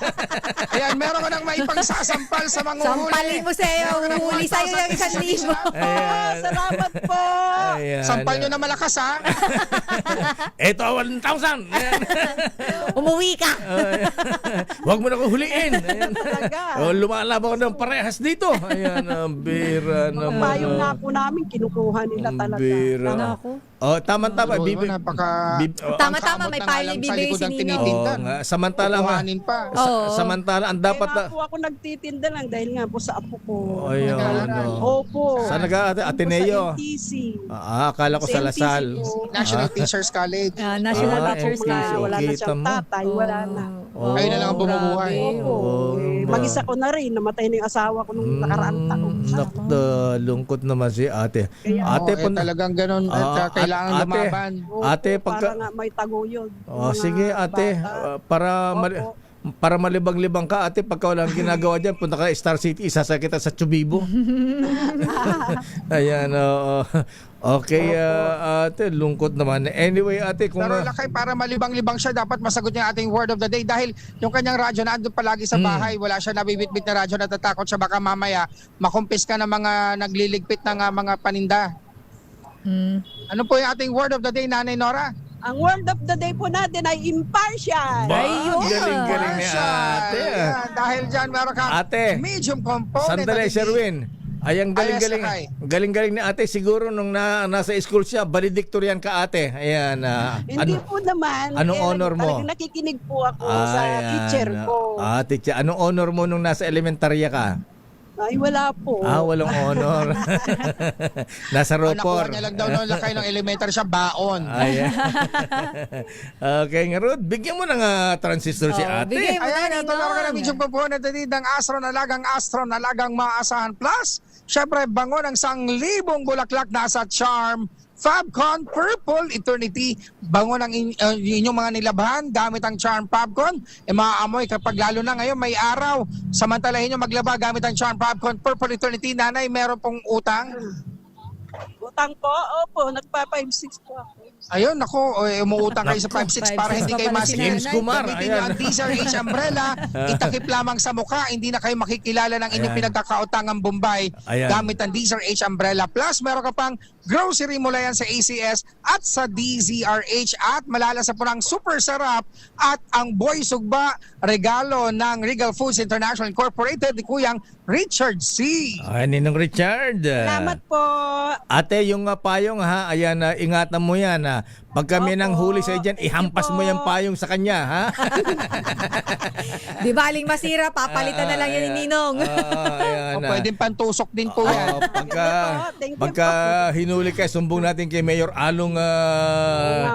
Ayan, meron ko nang maipagsasampal sa mga Sampalin mo sa'yo. Huli sa'yo yung 1,000. Ayan. Salamat po. Ayan. Sampal nyo na malakas ha. Ito, 1,000. Ayan. Umuwi ka. Huwag mo na kong huliin. Ayan. Talaga. Oh, lumalaban ko ng parehas dito. Ayan, ang bira Mga naman. payong nga po namin, kinukuha nila Ang talaga. bira. Nako. Oh, tama-tama. Tama-tama, may pali bibigay si Nino. Oh, nga, samantala nga. Kukuhanin pa. Oo. Samantala, ang Dapat dapat na... po ako nagtitinda lang dahil nga po sa apo ko. Ayun, Nag-aaral. no. Opo. Saan nag-aaral? Doon po Ateneo? Sa NTC. Akala ko sa Lasal. National Teachers College. National Ah, Teachers okay. College. Wala na Kita siyang mo. tatay, wala na. Oh, Ayun na lang ang bumubuhay. grabe. Opo. Mag-isa ko na rin. Namatay na yung asawa ko nung nakaraang taon. Lungkot naman si ate. Ate, Ate, talagang ganun at kailangan ate, lumaban. Opo, Ate, para nga may taguyod. Oh, Mga sige ate, bata. para malibang-libang ka ate, pagka walang ginagawa diyan, punta ka Star City, isasakay kita sa Chubibo. Ayan, oo. Okay, ate, lungkot naman. Anyway, ate, kung Pero Lakay, para malibang-libang siya, dapat masagot niya ating word of the day dahil yung kanyang radyo na andun palagi sa bahay, wala siya nabibitbit na radyo, natatakot siya baka mamaya makumpis ka ng mga nagliligpit ng mga paninda. Ano po yung ating word of the day, Nanay Nora? Ang word of the day po natin ay impartial. Ayun. Galing-galing ni ate. Ayan, dahil dyan meron ka Ate, medium component. sandali, at hindi- Sherwin. Ay, ang galing-galing. Lakay. Galing-galing ni ate. Siguro nung nasa school siya, valedictorian ka ate. Ayan. Hindi po naman. anong honor mo? Talagang nakikinig po ako sa teacher ko. Teacher. Anong honor mo nung nasa elementarya ka? Ay, wala po. Walang honor. Nasa Nakuha ropor. niya lang daw noon Lakay ng elementary siya, baon. Ayan. Okay, nga Rod, bigyan mo ng transistor si ate. Bigay mo Ayan, na, ito meron ka na medium component at hindi ng Astro na lagang maasahan plus. Syempre, bango ng 1,000 bulaklak nasa Charm Fabcon Purple Eternity. Bango ng inyong mga nilabahan gamit ang Charm Fabcon. Maaamoy kapag lalo na ngayon may araw. Samantalahin nyo maglaba gamit ang Charm Fabcon Purple Eternity. Nanay, meron pong utang. Utang po? Opo, nagpa-5-6 po ako. Ayun, nako, umuutang kayo sa 5-6 para 5-6 hindi pa kayo pala si masikip. James Kumar, Gamitin nyo ayan. ang Diesel H umbrella, itakip lamang sa mukha, hindi na kayo makikilala ng inyong Ayan. pinagkakautangang Bombay Ayan. gamit ang Diesel H umbrella. Plus, meron ka pang grocery mula yan sa ACS at sa DZRH at malalasa po ng super sarap at ang Boy Sugba regalo ng Regal Foods International Incorporated ni Kuyang Richard C. Ay, Ninong Richard. Salamat po. Ate, yung payong ha, ayan, ingatan mo yan ha. Pag kami nang huli sa dyan, ihampas mo yung payong sa kanya ha. Di ba aling masira, papalitan na lang yan ni Ninong. Ayan, O pwedeng pantusok din po yan. Thank you pagka hinuli ka, sumbong natin kay Mayor Along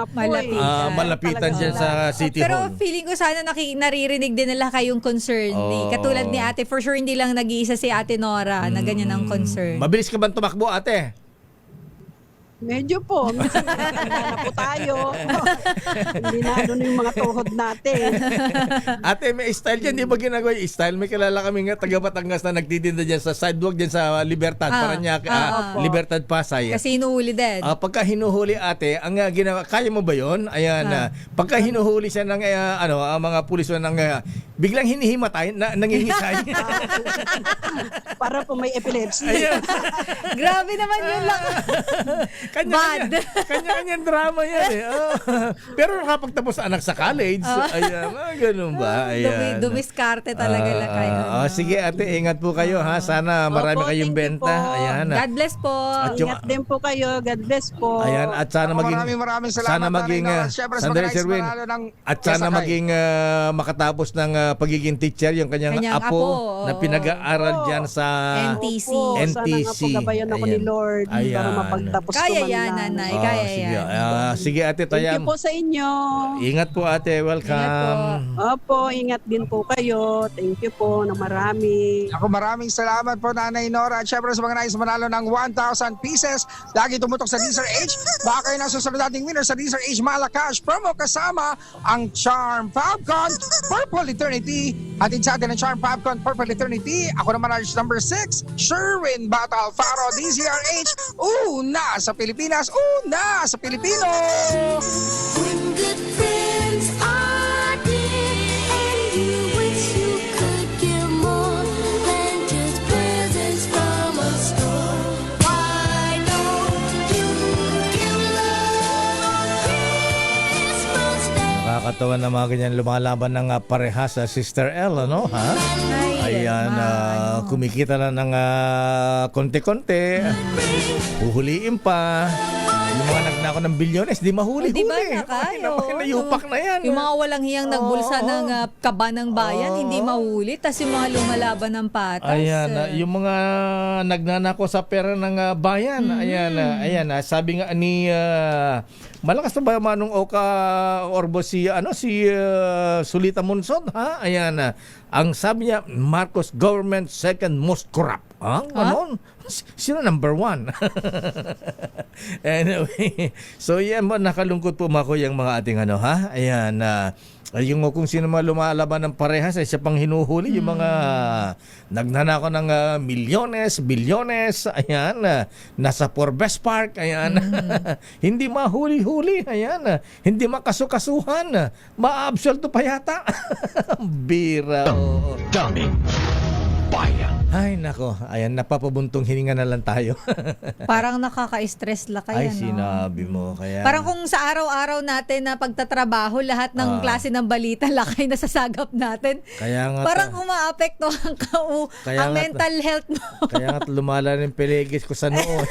Malapitan. malapitan dyan sa City Pero Hall. feeling ko sana naririnig din nila kayong concern. Katulad ni ate, for sure hindi lang nag-iisa si ate Nora na ganyan ang concern. Mabilis ka bang tumakbo ate? Medyo po. Minsan matanda na po tayo. Hindi na ano na yung mga tuhod natin. Ate, may style dyan. Di ba ginagawa yung style? May kilala kami nga taga Batangas na nagtitinda dyan sa sidewalk dyan sa Libertad. Paranaque, opo. Libertad, Pasay. Kasi inuuli din. Pagka hinuhuli ate, ang ginawa, kaya mo ba yon? Ayan, pagka hinuhuli siya ng mga pulis ng biglang hinihimatay, nangingisay. Para po may epilepsy. Ayan. Grabe naman yun lang. Kanya-kanyang drama yan eh. Pero nakapagtapos anak sa college. Ayan, ganun ba? Ayan. Dumiskarte talaga lang kayo. Sige ate, ingat po kayo ha. Sana marami Opo, kayong thank you benta. po. Ayan. God bless po. At yung- Ingat din po kayo. God bless po. Ayan, at sana maging Maraming salamat. sana maging Nanay Nora. Siyempre, sa sandali, mga Sir Win. manalo ng At sana Yasakay. maging makatapos ng pagiging teacher yung kanyang Kanyang apo apo, na oo. pinag-aaral diyan sa NTC. Opo, NTC. Sana nga po gabayan ako ni Ayan. Lord para Ayan. mapagtapos Kaya ko man yan, lang. nanay. Kaya sige. yan. Sige ate, Thank you tayam. po sa inyo. Ingat po ate, welcome. Opo, ingat din po kayo. Thank you po na marami. Ako, maraming salamat po, Nanay Nora. At syempre sa mga nais manalo ng 1,000 pieces, lagi tumutok sa Deezer H. Baka kayo na susunod nating winner sa Deezer H Malacash promo kasama ang Charm Fabcon Purple Eternity. Hatid sa atin ang Charm Fabcon Purple Eternity. Ako naman ang number 6, Sherwin Bata Alfaro, DZRH. Una sa Pilipinas, una sa Pilipino! When good friends are dear and you wish you could give more than just presents from a store, why don't you give love on Christmas Day? Nakakatawa na mga ganyan lumalaban ng parehas sa Sister L, ano? Ha? Ayan, kumikita na ng konti-konti. Huhuliin pa. Yung mga nagnako ng bilyones, di mahuli-huli. Di ba nakayo? Nayupak na yan. Yung mga walang hiyang nagbulsa ng kaba ng bayan, hindi mahuli. Tapos yung mga lumalaban ng patas. Ayan, yung mga nagnanako sa pera ng bayan. Ayan, sabi nga ni malakas na ba Manong Oka Orbo si Sulita Munsod, ha? Ayan, ang sabi niya, Marcos government second most corrupt. Ganon? Sino number 1? Anyway, so yan mo, nakalungkot po mako yung mga ating ha? Ayan, yung kung sino mga lumalaban ng parehas ay siya pang hinuhuli yung mga nagnanako ng milyones, bilyones, ayan, nasa Forbes Park, ayan, hindi mahuli-huli, ayan, hindi makasukasuhan, ma-absolto pa yata. Bira. Daming bayan. Ay, nako. Ayan, napapabuntong hininga na lang tayo. Parang nakaka-stress la Ay, kaya, no? sinabi mo. Kaya... Parang kung sa araw-araw natin na pagtatrabaho, lahat ng klase ng balita lakay na sasagap natin. Kaya nga Parang umaapektuhan ka ang mental health mo. Kaya nga lumala rin pelegis ko sa noo.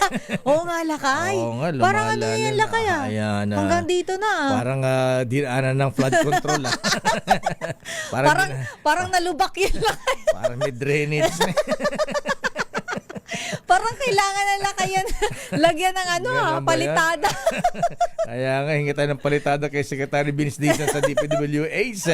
Oo nga, lakay. Oo nga, Parang lumala ano yan, rin. lakay Ayan, hanggang dito na. Parang dinaanan ng flood control. Parang nalubak yun, lakay. Parang may drainage. Parang kailangan na lakayan, lagyan ng Ganun ba yan? palitada. Kaya nga, hingi tayo ng palitada kay Secretary Vince Dizon sa DPWH.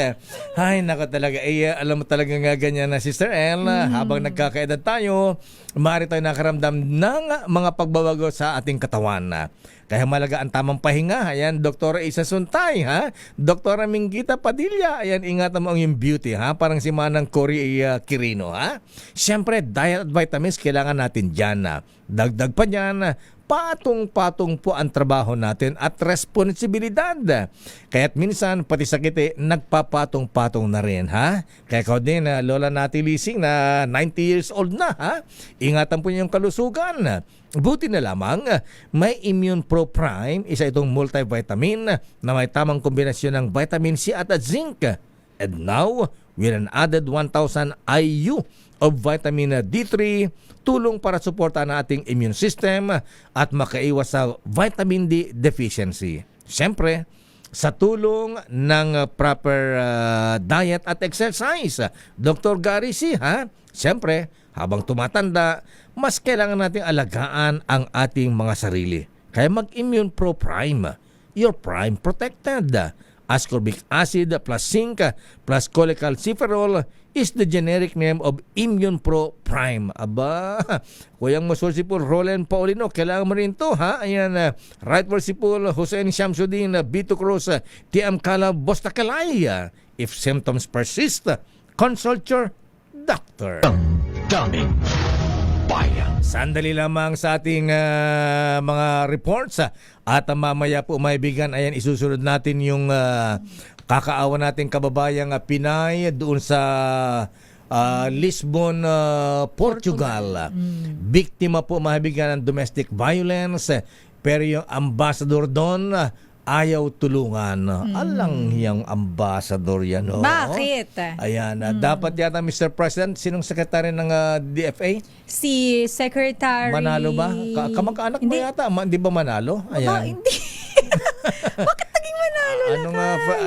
Ay, nako talaga. Alam mo talaga nga ganyan na Sister El, habang nagkakaedad tayo, maaari tayo nakaramdam ng mga pagbabago sa ating katawan. Kaya malaga ang tamang pahinga. Ayan, Dr. Isa Suntay, ha? Dr. Minggita Padilla, ayan, ingatan mo ang yung beauty, ha? Parang si Manang Cory Quirino, ha? Siyempre, diet at vitamins, kailangan natin dyan, ha? Dagdag pa dyan, patong-patong po ang trabaho natin at responsibilidad. Kaya't minsan, pati sakit nagpapatong-patong na rin, ha? Kaya ikaw din, Lola Nati Lising na 90 years old na, ha? Ingatan po niyo yung kalusugan. Buti na lamang, may Immune Pro Prime, isa itong multivitamin na may tamang kombinasyon ng vitamin C at zinc. And now, with an added 1,000 IU of vitamin D3, tulong para suportahan ang ating immune system at makaiwas sa vitamin D deficiency. Siyempre, sa tulong ng proper diet at exercise. Dr. Gary C, ha? Siyempre, habang tumatanda, mas kailangan nating alagaan ang ating mga sarili. Kaya mag-Immune Pro Prime. You're prime protected. ascorbic acid plus zinc plus cholecalciferol is the generic name of Immune Pro Prime. Aba, Kuyang Musulsipul Roland Paulino, kailangan mo rin to, ha? Ayan, Right Musulsipul Hussein Shamsuddin, Bito Cruz, TM Kala Bostakalay. If symptoms persist, consult your doctor. Daming bayan. Sandali lamang sa ating mga reports at mamaya po maibigan, ayan, isusunod natin yung kakaawa nating kababayang Pinay doon sa Lisbon, Portugal. Biktima po maibigan ng domestic violence, pero yung ambassador doon ayaw tulungan. Alang yung ambassador yan. Oh. Bakit? Ayan, dapat yata Mr. President, sinong sekretary ng DFA? Si Secretary... Manalo ba? Kamag-anak mo yata. Di ba Manalo? Ayan. Hindi. Bakit naging Manalo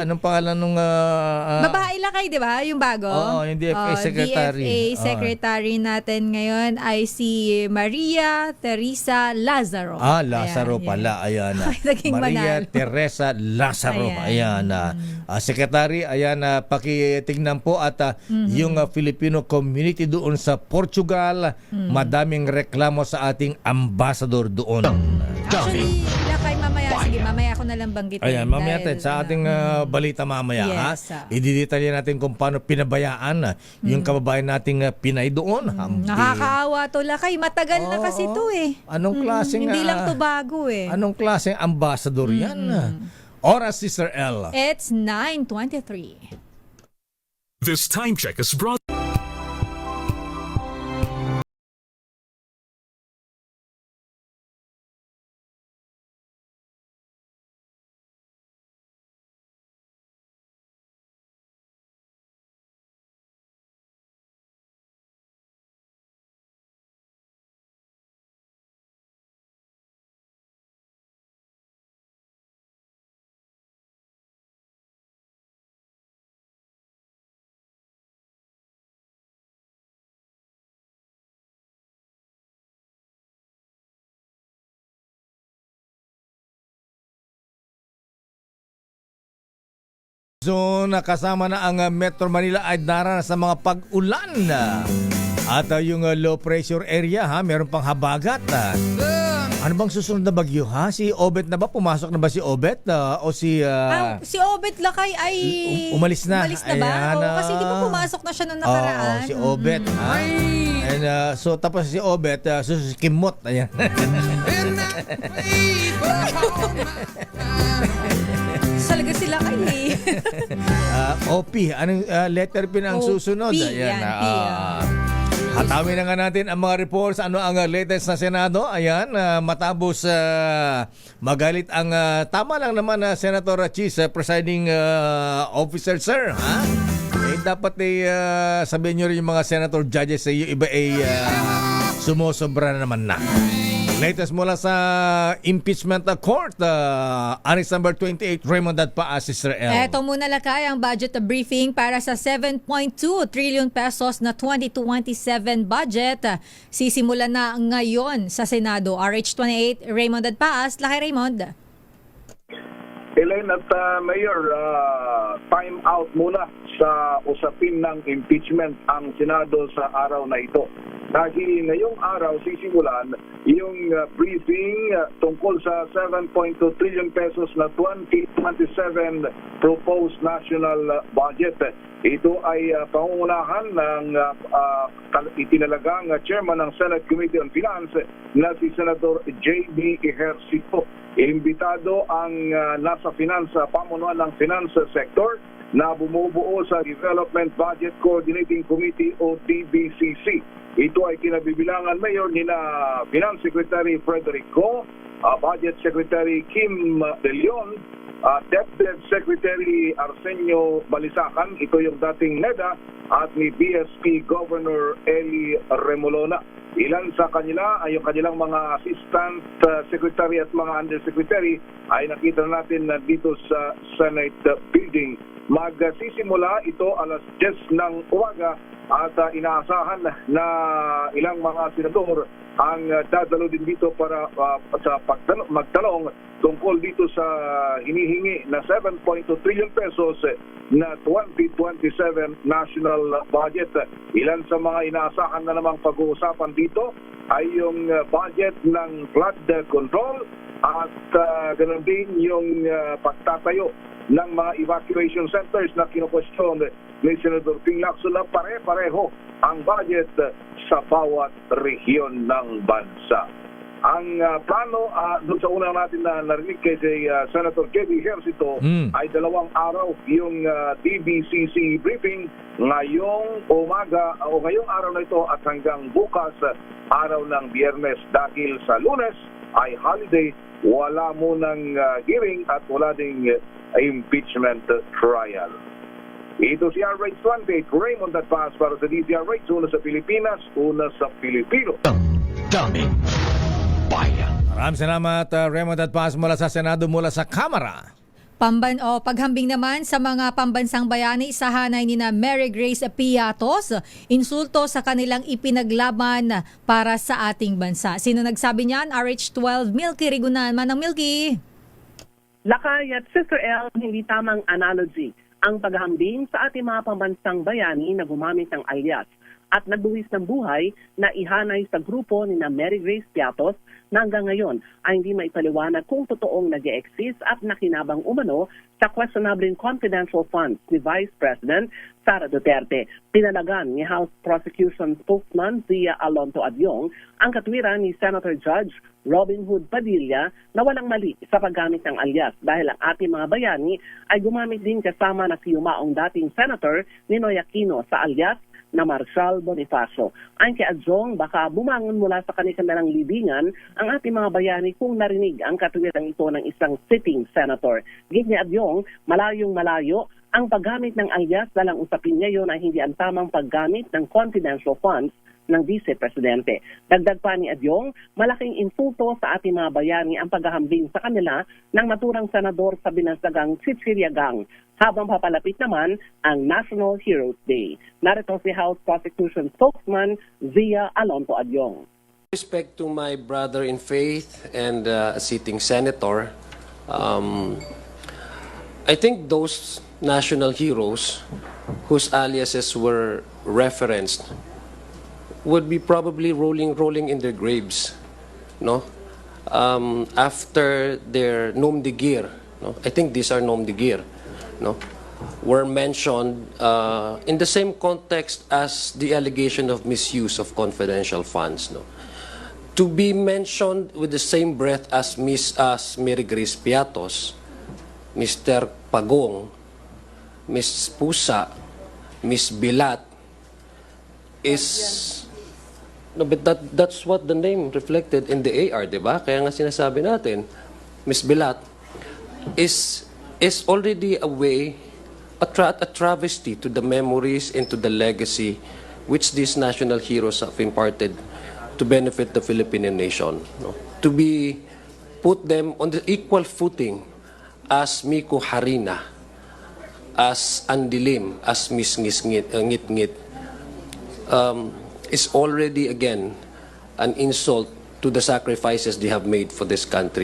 Anong pangalan nung... Babae Lakay, di ba? Yung bago? Oo, yung DFA secretary. DFA secretary natin ngayon ay si Maria Teresa Lazaro. Lazaro Ayan, pala. Ayan. Naging Maria Manalo. Teresa Lazaro. Ayan. Secretary, ayan, pakitingnan po at yung Filipino community doon sa Portugal, madaming reklamo sa ating ambassador doon. Actually, Lakay, mamaya ako na lang banggitin. Ayan, mamaya dahil, sa ating balita mamaya, yes, ididetalye natin kung paano pinabayaan yung kababayan nating Pinay doon. Nakakaawa to, Lakay. Matagal na kasi to eh. Anong klaseng... Hindi lang to bago eh. Anong klaseng ambassador yan? Oras, Sister L. It's 9:23. This time check is brought. So nakasama na ang Metro Manila ay daranas sa mga pag-ulan. At yung low pressure area, meron pang habagat. Ano bang susunod na bagyo, ha? Si Obet na ba? Pumasok na ba si Obet? O si... Si Obet Lakay ay... Umalis na. Umalis na ba? Ayan, Kasi di ba pumasok na siya nung nakaraan? Si Obet. And, so tapos si Obet, si Kimot. Ayan. Salaga sila kay OP. Anong letter P na ang susunod? Ayan. Hatawin na nga natin ang mga reports. Ano ang latest na Senado? Ayan, matapos magalit ang tama lang naman Senator Chis, presiding officer, sir. Ha? Dapat sabihin nyo rin yung mga senator judges sa iyo, iba sumusobra na naman na. Latest mula sa impeachment court, Aris number 28, Raymond Dadpa, Sister L. Eto muna Lakay ang budget briefing para sa 7.2 trillion pesos na 2027 budget. Sisimula na ngayon sa Senado. RH28, Raymond Dadpaas. Lakay Raymond. Elaine at Mayor, time out muna sa usapin ng impeachment ang Senado sa araw na ito. Dahil ngayong araw sisimulan yung briefing tungkol sa 7.2 trillion pesos na 2027 proposed national budget. Ito ay pangungunahan ng itinalagang chairman ng Senate Committee on Finance na si Senator J.B. Ejercito. Imbitado ang nasa finansa, pamunuan ng finance sector na bumubuo sa Development Budget Coordinating Committee o DBCC. Ito ay kinabibilangan mayor ni na Finance Secretary Frederick Go, Budget Secretary Kim De Leon, DepEd Secretary Arsenio Balisacan, ito yung dating NEDA, at ni BSP Governor Eli Remolona. Ilan sa kanila ay yung kanilang mga assistant secretary at mga undersecretary ay nakita natin dito sa Senate building. Magsisimula ito alas 10 ng umaga at inaasahan na ilang mga senador ang dadalo din dito para sa magtanong tungkol dito sa hinihingi na 7.2 trillion pesos na 2027 national budget. Ilan sa mga inaasahan na namang pag-uusapan dito ay yung budget ng flood control at ganoon din yung pagtatayo ng mga evacuation centers na kinukwestiyon ni Senador Ping Lacson na pare-pareho ang budget sa bawat rehiyon ng bansa. Ang plano doon sa una natin na narinig kay Senator J.B. Ejercito ay 2 araw yung DBCC briefing ngayong umaga o ngayong araw na ito at hanggang bukas araw ng Biyernes dahil sa Lunes ay holiday, wala munang hearing at wala ding impeachment trial. Ito si RH28, Raymond Advance para sa DZRH, una sa Pilipinas, una sa Pilipino. Daming bayan. Maraming salamat, Raymond Advance mula sa Senado, mula sa Kamara. Paghambing naman sa mga pambansang bayani sa hanay ni na Mary Grace Piatos, insulto sa kanilang ipinaglaban para sa ating bansa. Sino nagsabi niyan? RH12, Milky Rigunan. Manang Milky. Lakay at Sister L, hindi tamang analogy ang paghambing sa ating mga pambansang bayani na gumamit ng alias at nagbuwis ng buhay na ihanay sa grupo ni na Mary Grace Piatos na hanggang ngayon ay hindi maipaliwanag kung totoong nag-e-exist at nakinabang umano sa questionable confidential funds ni Vice President Sara Duterte. Pinalagan ni House Prosecution Spokesman Zia Alonto Adyong ang katwiran ni Senator Judge Robin Hood Padilla na walang mali sa paggamit ng alias dahil ang ating mga bayani ay gumamit din kasama na si yumaong dating Senator Ninoy Aquino sa alias na Marshal Bonifacio. Ayon kay Adjong, baka bumangon mula sa kanilang libingan ang ating mga bayani kung narinig ang katwiran ito ng isang sitting senator. Gid ni Adjong, malayong malayo ang paggamit ng alias dalang usapin niya yon ay hindi ang tamang paggamit ng confidential funds ng Vice Presidente. Dagdag pa ni Adyong, malaking insulto sa ating mga bayani ang paghahambing sa kanila ng naturang senador sa binansagang Chichiriagang habang papalapit naman ang National Heroes Day. Narito si House Prosecution Spokesman Zia Alonto Adyong. With respect to my brother in faith and sitting senator, I think those national heroes whose aliases were referenced would be probably rolling in their graves, no? After their nom de guerre, no? I think these are nom de guerre, no? Were mentioned in the same context as the allegation of misuse of confidential funds, no? To be mentioned with the same breath as Mary Grace Piatos, Mr. Pagong, Miss Pusa, Miss Bilat is no, but that's what the name reflected in the AR, di ba? Kaya nga sinasabi natin, Miss Bilat is already a way, a travesty to the memories and to the legacy which these national heroes have imparted to benefit the Filipino nation. No? To be put them on the equal footing as Miko Harina, as Andilim, as Miss Ngit-Ngit, is already again an insult to the sacrifices they have made for this country.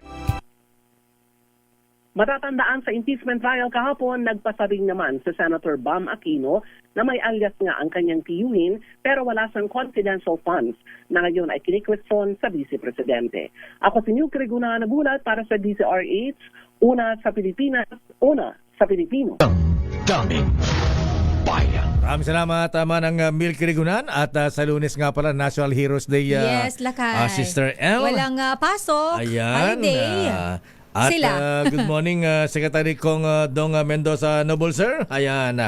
Matatandaan sa impeachment trial kahapon, nagpasaring naman si Senator Bam Aquino na may alias nga ang kanyang tiyuhin pero wala siyang confidential funds na ngayon ay kinikwestiyon sa Vice Presidente. Ako si Milky Rigunan, nagulat para sa DZRH, una sa Pilipinas, una sa Pilipino. Daming bayan. Maraming salamat, Manang Milky Rigunan. At sa Lunes nga pala, National Heroes Day. Yes, Lakay. Sister L. Walang pasok. Ayan. Holiday. At Sila. good morning, Secretary Kong Dong Mendoza Noble, sir. Ayan.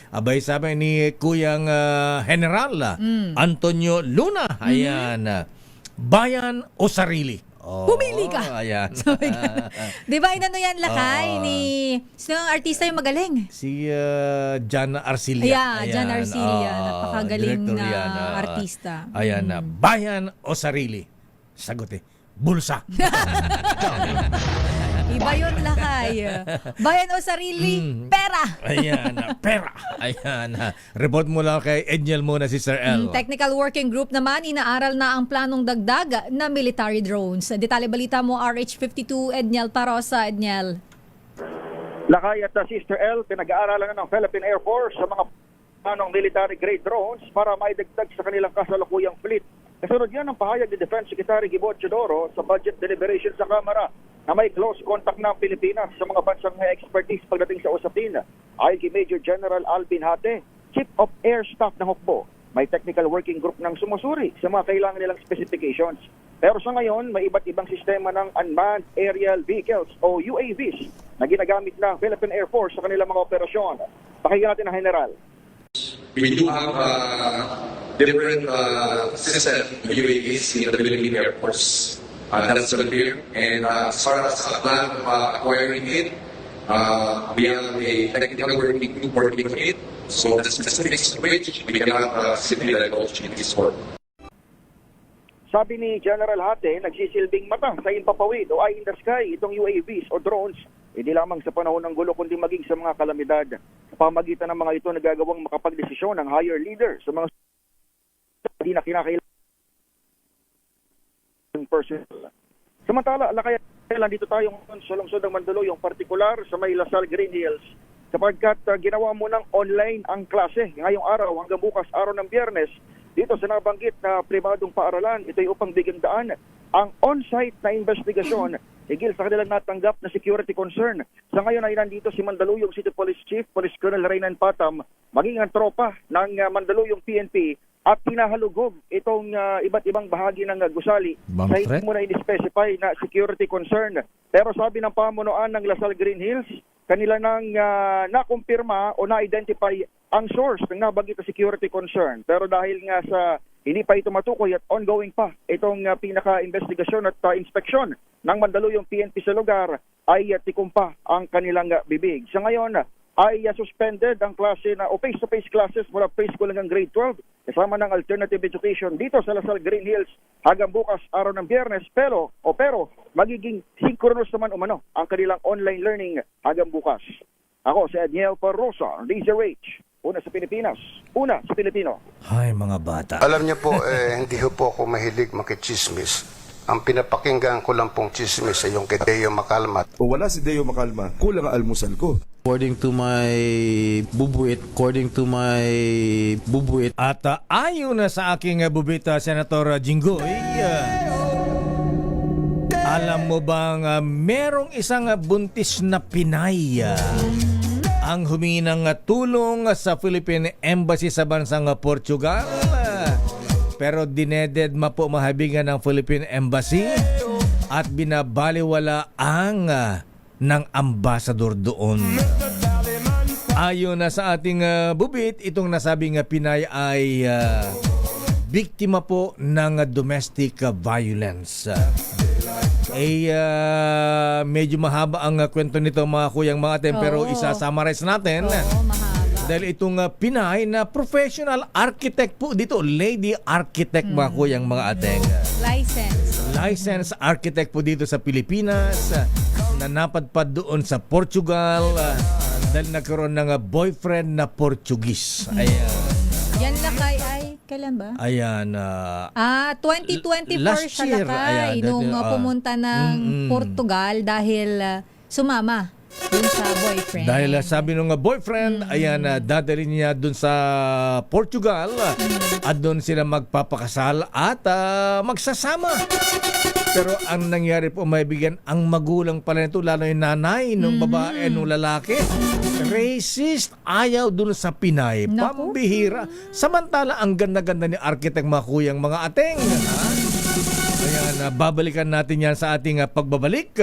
Abay sa amin ni Kuyang General Antonio Luna. Ayan. Bayan o sarili? Pumili ka. Ayan. Di ba inano yan, Lakay? Sino ang artista yung magaling? Si Jan Arcilla. Yeah, Jan Arcilla. Napakagaling na artista. Ayan. Bayan o sarili? Sagot bulsa. Iba yun, lakay. Bayan o sarili, pera. Ayan, pera. Ayan. Report mo lang kay Edniel muna si Sir L. Technical Working Group naman, inaaral na ang planong dagdag na military drones. Detalye balita mo, RH52, Edniel Parosa. Edniel. Lakay at Sister L, pinag-aaralan na ng Philippine Air Force sa mga planong military-grade drones para maidagdag sa kanilang kasalukuyang fleet. Kasunod yan ang pahayag ni Defense Secretary Gibo Chodoro sa budget deliberation sa Kamara na may close contact ng Pilipinas sa mga bansang may expertise pagdating sa usapin. Ayon kay Major General Alvin Hate, Chief of Air Staff ng Hukbo, may technical working group ng sumusuri sa mga kailangan nilang specifications. Pero sa ngayon, may iba't ibang sistema ng Unmanned Aerial Vehicles o UAVs na ginagamit ng Philippine Air Force sa kanilang mga operasyon. Pakinggan natin ang General. We do have different system UAVs in the Philippine Air Force. That's clear. And as far as the plan of acquiring it, we have a technical working group working on it. So the specifics of which we cannot simply divulge in this forum. Sabi ni General Hate, nagsisilbing mata sa impapawid o eye in the sky itong UAVs o drones, hindi lamang sa panahon ng gulo kundi maging sa mga kalamidad. Sa pamagitan ng mga ito nagagawang makapagdesisyon ng higher leader sa mga hindi na kinakailangan personnel. Samantala, kailan dito tayo sa lungsod ng Mandaluyong, partikular sa may Lasal Green Hills, sapagkat ginawa mo ng online ang klase ngayong araw hanggang bukas araw ng Biyernes dito sa nabanggit na pribadong paaralan. Ito ay upang bigyan daan ang on-site na investigasyon higil sa kanilang natanggap na security concern. Sa ngayon ay nandito si Mandaluyong City Police Chief, Police Colonel Reynan Patam, maging ang tropa ng Mandaluyong PNP at pinahalugog itong iba't ibang bahagi ng gusali sa hindi mo na in-specify na security concern. Pero sabi ng pamunuan ng Lasal Green Hills, kanila nang nakumpirma o na-identify ang source ng nabanggit na security concern. Pero dahil nga sa hindi pa ito matukoy at ongoing pa itong pinaka-investigasyon at inspeksyon ng Mandaluyong PNP sa lugar, ay tikumpa ang kanilang bibig. Sa ngayon ay suspended ang klase na o face-to-face classes mula preschool hanggang grade 12 kasama ng alternative education dito sa Lasal Green Hills hanggang bukas araw ng Biyernes. Pero magiging synchronous naman umano ang kanilang online learning hanggang bukas. Ako si Edniel Parrosa, DZRH. Una sa Pilipinas, una sa Pilipino. Ay, mga bata. Alam niyo po, hindi po ako mahilig makichismis. Ang pinapakinggan ko lang pong chismis ay yung kay Deo Macalma. Kung wala si Deo Macalma, kulang ang almusal ko. According to my bubuit. At ayon na sa aking bubita, Senator Jinggoy, alam mo bang merong isang buntis na Pinay ang humingi ng tulong sa Philippine Embassy sa bansang Portugal? Pero dinededma po mahabigan ng Philippine Embassy at binabaliwala ang ng ambassador doon. Ayon na sa ating bubit, itong nasabing Pinay ay biktima po ng domestic violence. Medyo mahaba ang kwento nito mga kuyang mga atin, pero isa-summarize natin. Dahil itong Pinay na professional architect po dito, lady architect mga kuyang mga ating. Licensed architect po dito sa Pilipinas, na napadpad doon sa Portugal dahil nagkaroon ng boyfriend na Portuguese. Ayan. Yan lakay ay, kailan ba? Ayan. 2024 siya year. lakay. Ayan, nung pumunta ng Portugal dahil sumama dun sa boyfriend. Dahil sabi nung boyfriend, ayan, dadalhin niya dun sa Portugal at doon sila magpapakasal at magsasama. Pero ang nangyari po, may bigyan ang magulang pala nito, lalo yung nanay nung babae, nung lalaki, racist, ayaw dun sa Pinay. Pambihira. Samantala, ang ganda-ganda ni architect mga kuyang mga ateng. Ayan, babalikan natin yan sa ating pagbabalik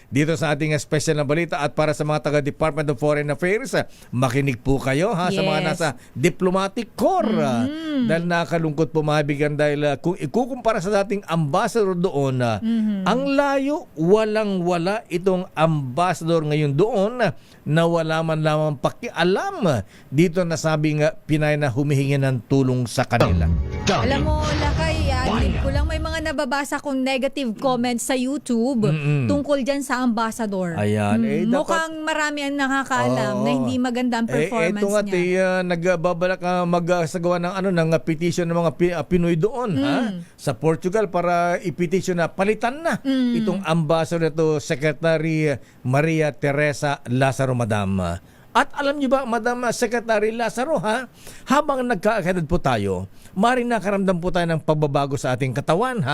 dito sa ating special na balita. At para sa mga taga-Department of Foreign Affairs, makinig po kayo sa mga nasa diplomatic corps. Dahil nakalungkot po mabigan dahil kung ikukumpara sa dating ambassador doon, ang layo, walang-wala itong ambassador ngayon doon na wala man lamang pakialam dito na sabing Pinay na humihingi ng tulong sa kanila. Alam mo, lakay, i-adlib ko lang, may mga nababasa kong negative comments sa YouTube tungkol dyan sa ambassador. Ayan. Mukhang marami ang nakakaalam na hindi maganda ang performance ito nga, niya. nagbabalak magsagawa ng petition ng mga Pinoy doon sa Portugal para i-petition na palitan na itong ambassador to Secretary Maria Teresa Lazaro, Madam. At alam niyo ba, Madam Secretary Lazaro, habang nagkakaedad po tayo, maaaring nakaramdam po tayo ng pagbabago sa ating katawan,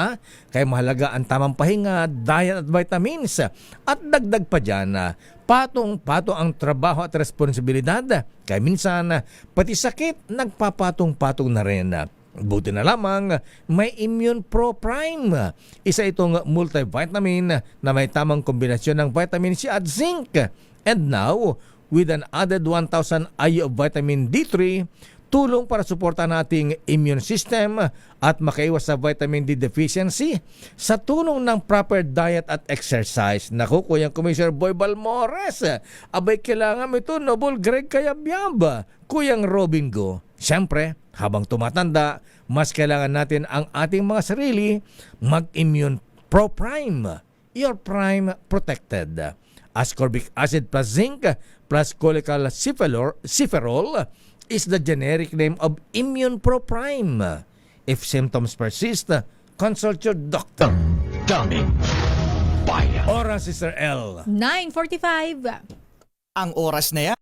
Kaya mahalaga ang tamang pahinga, diet at vitamins. At dagdag pa dyan, patong-patong ang trabaho at responsibilidad. Kaya minsan, pati sakit, nagpapatong-patong na rin. Buti na lamang, may Immune Pro Prime. Isa itong multivitamin na may tamang kombinasyon ng vitamin C at zinc. And now, with an added 1,000 IU of vitamin D3, tulong para suportahan ating immune system at makaiwas sa vitamin D deficiency sa tulong ng proper diet at exercise. Naku, Kuyang Commissioner Boy Balmores, abay kailangan ito, Noble Greg Cayabyab, Kuyang Robin Go. Siyempre, habang tumatanda, mas kailangan natin ang ating mga sarili mag-Immune Pro Prime. Your Prime Protected. Ascorbic acid plus zinc plus cholecalciferol is the generic name of Immune Pro Prime. If symptoms persist, consult your doctor. Daming Bayan. Oras, Sister L. 9:45. Ang oras na yan.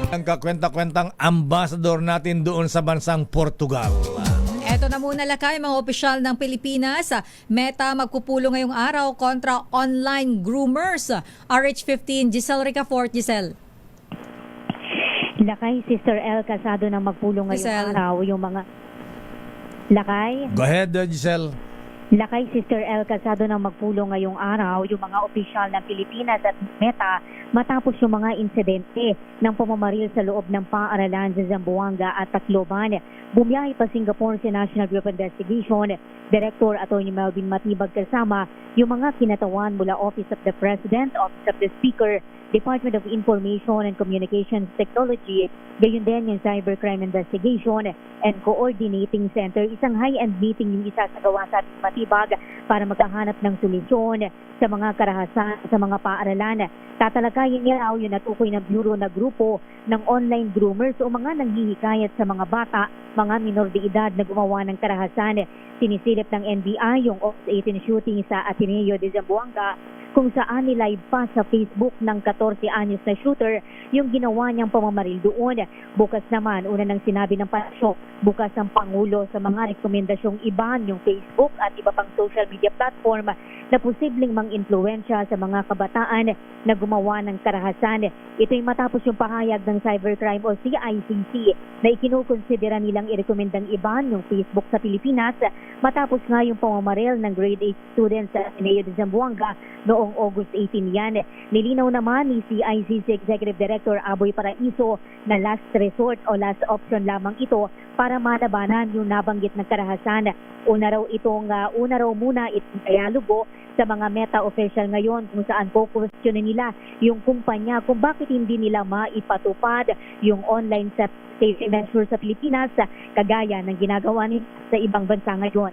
Ang kakwenta-kwentang ambassador natin doon sa bansang Portugal. Eto na muna lakay mga opisyal ng Pilipinas. Meta magpupulong ngayong araw kontra online groomers. RH15, Giselle Ricafort. Giselle. Lakay, Sister L, kasado na magpulong ngayong araw yung mga... Lakay? Go ahead, Giselle. Lakay, Sister L, kasado na magpulong ngayong araw yung mga opisyal ng Pilipinas at Meta matapos yung mga insidente ng pamamaril sa loob ng paaralan sa Zamboanga at Tacloban. Bumiyahe pa Singapore sa National Bureau of Investigation, Director Atty. Melvin Matibag kasama yung mga kinatawan mula Office of the President, Office of the Speaker, Department of Information and Communications Technology, gayon din yung Cybercrime Investigation and Coordinating Center. Isang high-end meeting yung isasagawa sa ating Matibag para magkahanap ng solusyon sa mga karahasan sa mga paaralan. Tatalakayin niya raw yung natukoy ng Bureau na grupo ng online groomers o mga nanghihikayat sa mga bata, mga minor de edad na gumawa ng karahasan. Sinisilip ng NBI yung Ops 18 shooting sa Ateneo de Zamboanga kung saan nilive pa sa Facebook ng 14 anyos na shooter yung ginawa niyang pamamaril doon. Bukas naman, una nang sinabi ng palasyo, bukas ang Pangulo sa mga rekomendasyong iban yung Facebook at iba pang social media platform na posibleng mang-influensya sa mga kabataan na gumawa ng karahasan. Ito'y matapos yung pahayag ng Cybercrime o CICC na ikinukonsidera nilang irekomendang iban yung Facebook sa Pilipinas matapos nga yung pamamaril ng grade 8 students sa Ateneo de Zamboanga noong August 18 yan. Nilinaw naman ni CICC Executive Director Aboy Paraiso na last resort o last option lamang ito para malabanan yung nabanggit na karahasan. Una raw muna itong dialogo sa mga Meta official ngayon kung saan po-questionin nila yung kumpanya kung bakit hindi nila maipatupad yung online safety measures sa Pilipinas kagaya ng ginagawa nila sa ibang bansa ngayon.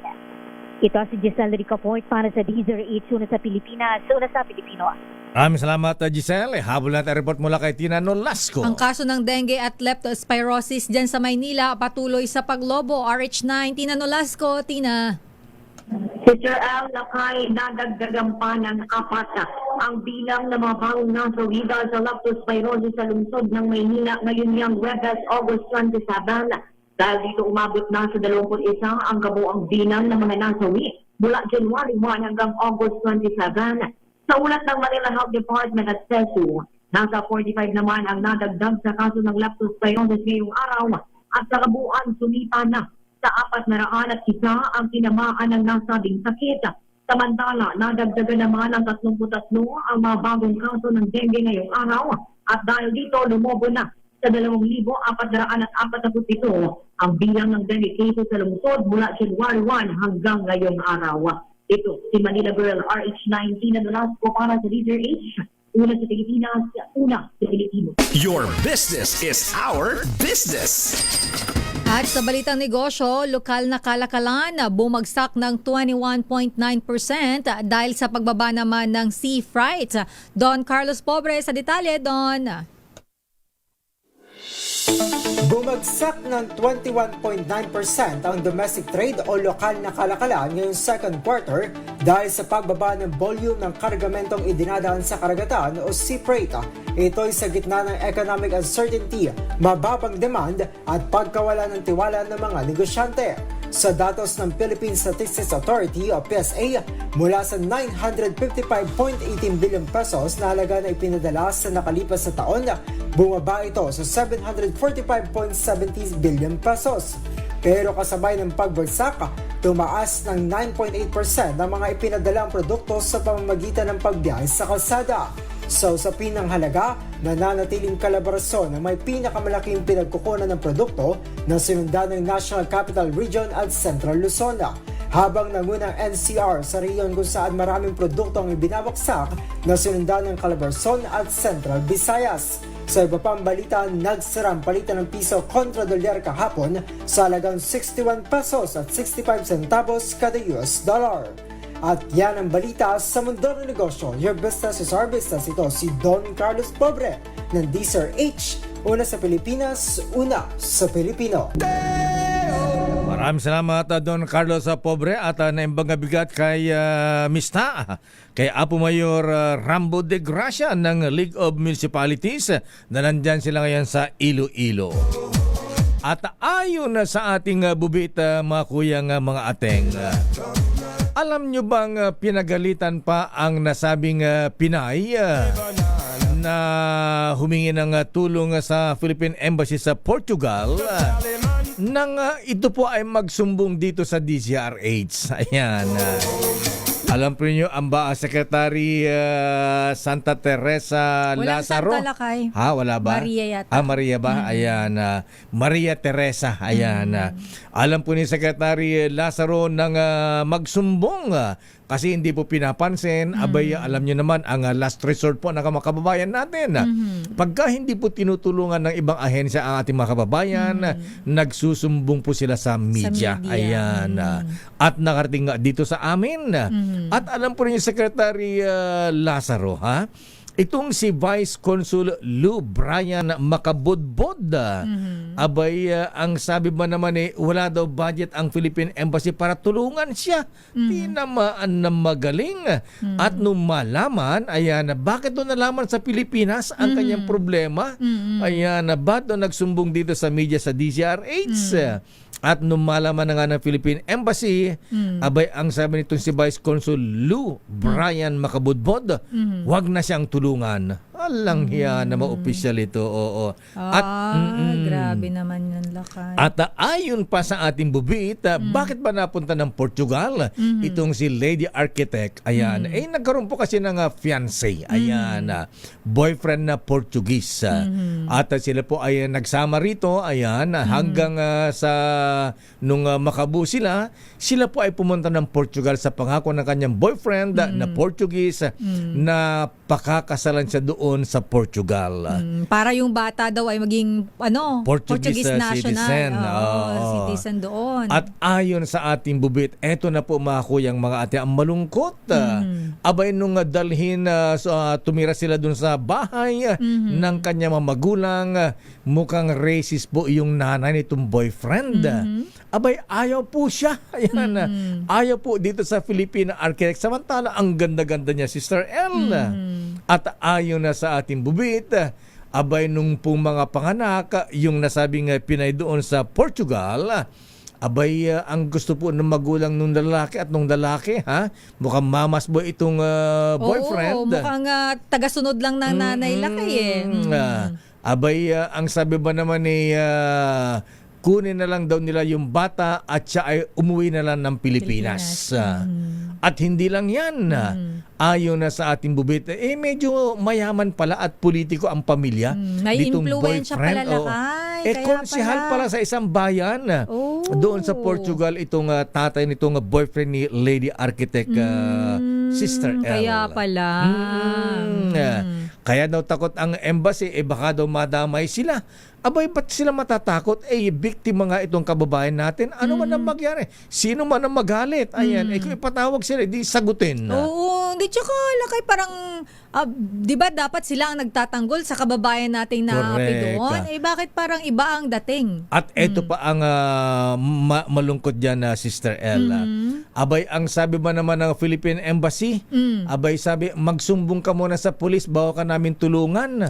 Ito si Giselle Ricafort para sa DZRH, una sa Pilipinas, una sa Pilipino. Maraming salamat, Giselle. Habol natin report mula kay Tina Nolasco. Ang kaso ng dengue at leptospirosis dyan sa Maynila patuloy sa paglobo. RH9, Tina Nolasco. Tina. Sister Al, lakay nadagdagan pa ng 4 ang bilang ng mga bagong nasawi dahil sa leptospirosis sa lungsod ng Maynila ngayon niyang Webes, August 27. Dahil dito umabot na sa 21 ang kabuang bilang ng mga nasawi mula January 1 hanggang August 27. Sa ulat ng Manila Health Department at CESU, nasa 45 naman ang nadagdag sa kaso ng leptospirosis ngayong araw at sa kabuuan sumipa na sa 401 ang tinamaan ng nasabing sakit. Samantala, nadagdagan naman ang 33 ang mga bagong kaso ng dengue ngayong araw at dahil dito lumobo na sa 2,447 ang bilang ng dengue cases sa lungsod mula January 1 hanggang ngayong araw. Ito si Manila Girl RH19 na Nolasco para sa DZRH, Una sa Pilipinas, una sa Pilipino. Your business is our business. At sa balitang negosyo, lokal na kalakalan bumagsak ng 21.9% dahil sa pagbaba naman ng sea freight. Don Carlos Pobre sa detalye, Don. Bumagsak ng 21.9% ang domestic trade o lokal na kalakalan ngayong second quarter dahil sa pagbaba ng volume ng kargamentong idinadaan sa karagatan o sea freight. Ito'y sa gitna ng economic uncertainty, mababang demand at pagkawala ng tiwala ng mga negosyante. Sa datos ng Philippine Statistics Authority o PSA, mula sa 955.18 billion pesos na halaga na ipinadala sa nakalipas na taon, bumaba ito sa 745.70 billion pesos. Pero kasabay ng pagbagsak, tumaas ng 9.8% ang mga ipinadalang produkto sa pamamagitan ng pagbiyahe sa kalsada. Sa usapin ng halaga, nananatiling kolaborasyon na may pinakamalaking pinagkukunan ng produkto na sinundan ng National Capital Region at Central Luzon. Habang nangunang NCR sa rehiyon kung saan maraming produkto ang ibinabaksak na sinundan ng Calabarzon at Central Visayas. Sa iba pang balita, nagsarang palitan ng piso kontra dolyar kahapon sa halagang 61 pesos at 65 centavos kada US dollar. At yan ang balita sa mundo ng negosyo. Your business is our business. Ito si Don Carlos Pobre ng DZRH. Una sa Pilipinas, una sa Pilipino. Maraming salamat Don Carlos Pobre at naimbang bigat kay Mista, kay Apo Mayor Rambo de Gracia ng League of Municipalities na nandyan sila ngayon sa Iloilo. At ayon sa ating bubit mga kuyang mga ateng, alam nyo bang pinagalitan pa ang nasabing Pinay na humingi ng tulong sa Philippine Embassy sa Portugal nang ito po ay magsumbong dito sa DZRH. Ayan. Alam po niyo ang Secretary Santa Teresa Walang Lazaro. Santa Lakay. Ha, wala ba? Maria yata. Maria ba? Ayan. Maria Teresa. Ayan. Alam po ni Secretary Lazaro nang magsumbong kasi hindi po pinapansin. Abay, alam niyo naman, ang last resort po ng mga kababayan natin. Pagka hindi po tinutulungan ng ibang ahensya ang ating mga kababayan, nagsusumbong po sila sa media. Ayan. At nakarating nga dito sa amin. At alam po rin yung Secretary Lazaro, ha? Itong si Vice Consul Lou Brian Makabudbod, abay, ang sabi ba naman wala daw budget ang Philippine Embassy para tulungan siya. Tinamaan na magaling. At nung malaman, ayan, bakit doon nalaman sa Pilipinas ang kanyang problema? Ayan, ba't doon nagsumbong dito sa media sa DZRH? At nung malaman na nga ng Philippine Embassy, abay, ang sabi nitong si Vice Consul Lou Brian Makabudbod, wag na siyang tulungan. Alang hiya na ma-official ito. Oo. At grabe naman yung lakay. At ayon pa sa ating bubit, bakit ba napunta ng Portugal itong si Lady Architect? Ayan, nagkaroon po kasi ng fiancé. Ayan, boyfriend na Portuguese. At sila po ay nagsama rito. Ayan, hanggang sa nung makabu sila po ay pumunta ng Portugal sa pangako ng kanyang boyfriend na Portuguese na pakakasalan siya doon sa Portugal. Para yung bata daw ay maging Portuguese national. Citizen. Citizen doon. At ayon sa ating bubit, eto na po mga kuyang mga ate, ang malungkot. Abay nung dalhin, tumira sila doon sa bahay ng kanyang mga magulang, mukhang racist po yung nanay nitong boyfriend. Abay, ayaw po siya. Ayan, ayaw po dito sa Filipina Architect. Samantala, ang ganda-ganda niya, Sister L. At ayon na sa ating bubit, abay nung pong mga panganak, yung nasabing Pinay doon sa Portugal, abay, ang gusto po ng magulang nung lalaki at nung lalaki, mukhang mamas boy itong boyfriend. Oo, mukhang tagasunod lang ng nanay lakay Abay, ang sabi ba naman kunin na lang daw nila yung bata at siya ay umuwi na lang ng Pilipinas. At hindi lang yan. Ayon na sa ating bubit, medyo mayaman pala at politiko ang pamilya. May influensya pala lakay. Konsehal pala sa isang bayan. Doon sa Portugal, itong tatay nitong boyfriend ni Lady Architect, Sister L. Kaya pala. Kaya daw takot ang embassy, baka daw madamay sila. Abay, ba't sila matatakot? Biktima nga itong kababayan natin. Ano man ang magyari? Sino man ang magalit? Ayan, kung ipatawag sila, di sagutin. Oo, di tsaka lakay parang, di ba dapat sila ang nagtatanggol sa kababayan nating na Correct. doon? Bakit parang iba ang dating? At ito pa ang malungkot dyan na Sister Ella. Abay, ang sabi ba naman ng Philippine Embassy, abay sabi, magsumbong ka muna sa pulis bago ka namin tulungan.